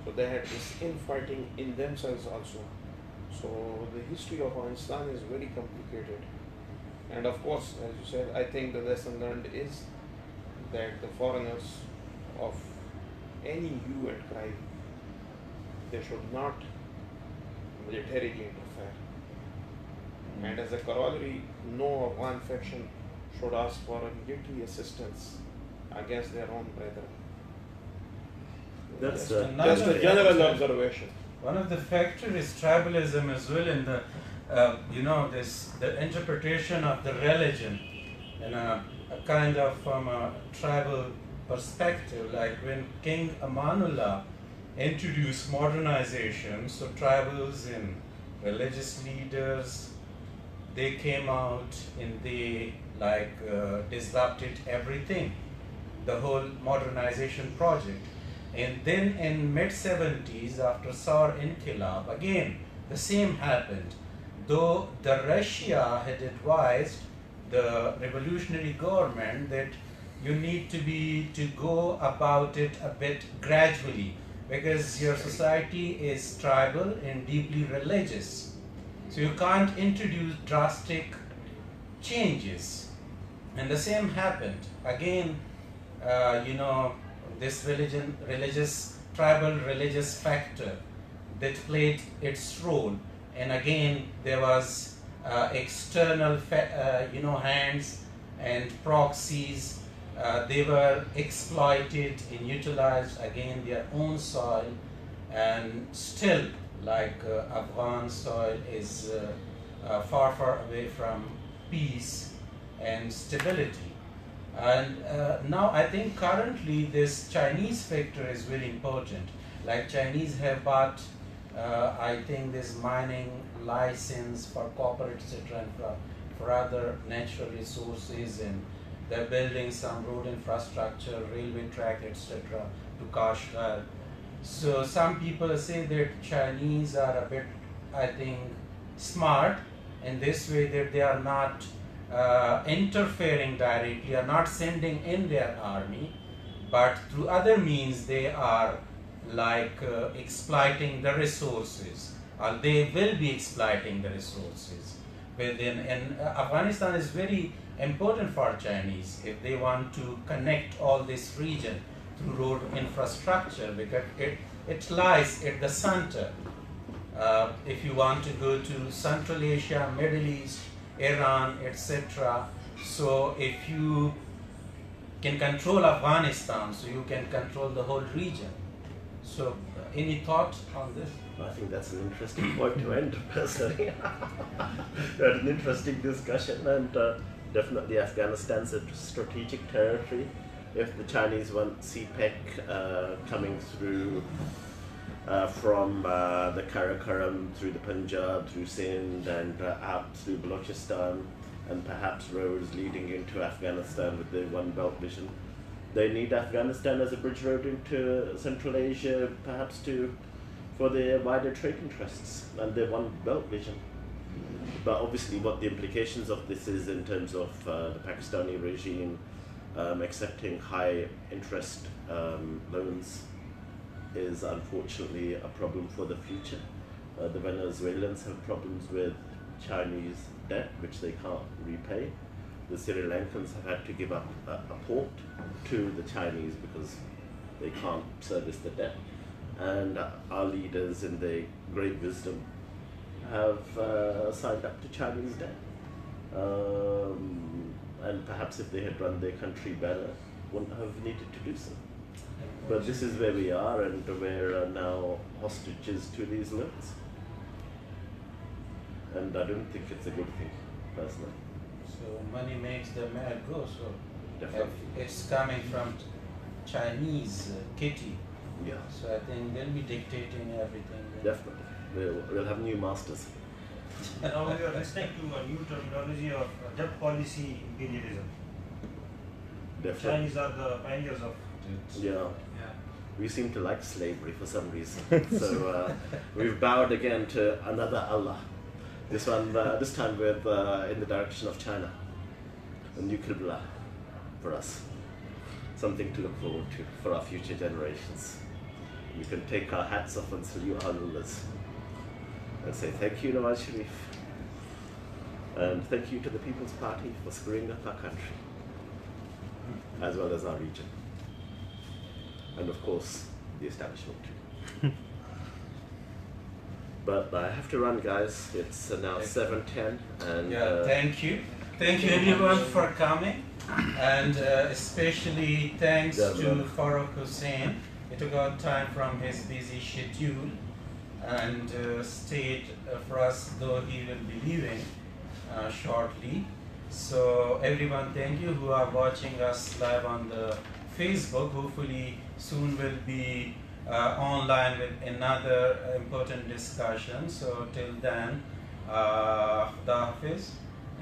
So they had this infighting in themselves also. So the history of Afghanistan is very complicated. And of course, as you said, I think the lesson learned is that the foreigners of any hue and cry, they should not militarily interfere. And as a corollary, no Afghan faction should ask for a military assistance against their own brethren. That's just a general observation. One of the factors is tribalism as well, in the the interpretation of the religion in a kind of from a tribal perspective, like when King Amanullah introduced modernization, so tribals and religious leaders, they came out and they disrupted everything, the whole modernization project. And then in mid-70s, after Saur Inqilab, again the same happened. Though the Russia had advised the revolutionary government that you need to go about it a bit gradually, because your society is tribal and deeply religious. So you can't introduce drastic changes. And the same happened. Again, this tribal religious factor that played its role. And again, there was external hands and proxies. They were exploited and utilized again their own soil, and still, like Afghan soil is far away from peace and stability. And now I think currently this Chinese factor is very important. Like Chinese have bought I think this mining license for copper, etc., and for other natural resources, and they're building some road infrastructure, railway track, etc., to Kashgar. So some people say that Chinese are a bit, I think, smart in this way, that they are not interfering directly, are not sending in their army, but through other means they are like exploiting the resources, or they will be exploiting the resources within. And Afghanistan is very important for Chinese if they want to connect all this region through road infrastructure, because it lies at the center. If you want to go to Central Asia, Middle East, Iran, etc., so if you can control Afghanistan, so you can control the whole region. So, any thought on this? I think that's an interesting point to end, personally. We had an interesting discussion, and definitely Afghanistan's a strategic territory. If the Chinese want CPEC coming through from the Karakoram, through the Punjab, through Sindh, and out through Balochistan, and perhaps roads leading into Afghanistan with the One Belt vision, they need Afghanistan as a bridge road into Central Asia, perhaps for their wider trade interests and their One Belt vision. But obviously what the implications of this is in terms of the Pakistani regime accepting high interest loans is unfortunately a problem for the future. The Venezuelans have problems with Chinese debt which they can't repay. The Sri Lankans have had to give up a port to the Chinese because they can't service the debt. And our leaders in their great wisdom have signed up to Chinese debt. And perhaps if they had run their country better, wouldn't have needed to do so. But this is where we are, and we're now hostages to these loans. And I don't think it's a good thing, personally. So money makes the mad go, so Definitely. it's coming from Chinese kitty. Yeah, So I think they'll be dictating everything. definitely. We'll have new masters. Now we are listening to a new terminology of debt policy imperialism. Definitely. Chinese are the pioneers of it. Yeah. We seem to like slavery for some reason. So we've bowed again to another Allah. This time with in the direction of China. A new Qibla for us. Something to look forward to for our future generations. We can take our hats off and salute our rulers and say thank you, Nawaz Sharif. And thank you to the People's Party for screwing up our country, as well as our region. And of course, the establishment too. But I have to run, guys. It's now 7:10, and Thank you everyone for coming, and especially thanks to Farukh Hussain. He took out time from his busy schedule and stayed for us, though he will be leaving shortly. So everyone, thank you who are watching us live on the Facebook. Hopefully soon will be online with another important discussion. So till then, Khuda Hafiz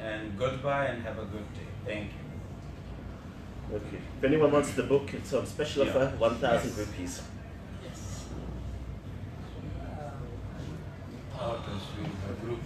and goodbye, and have a good day. Thank you. okay. If anyone wants the book, it's on special offer, 1,000 rupees. Yes. Artists, we have group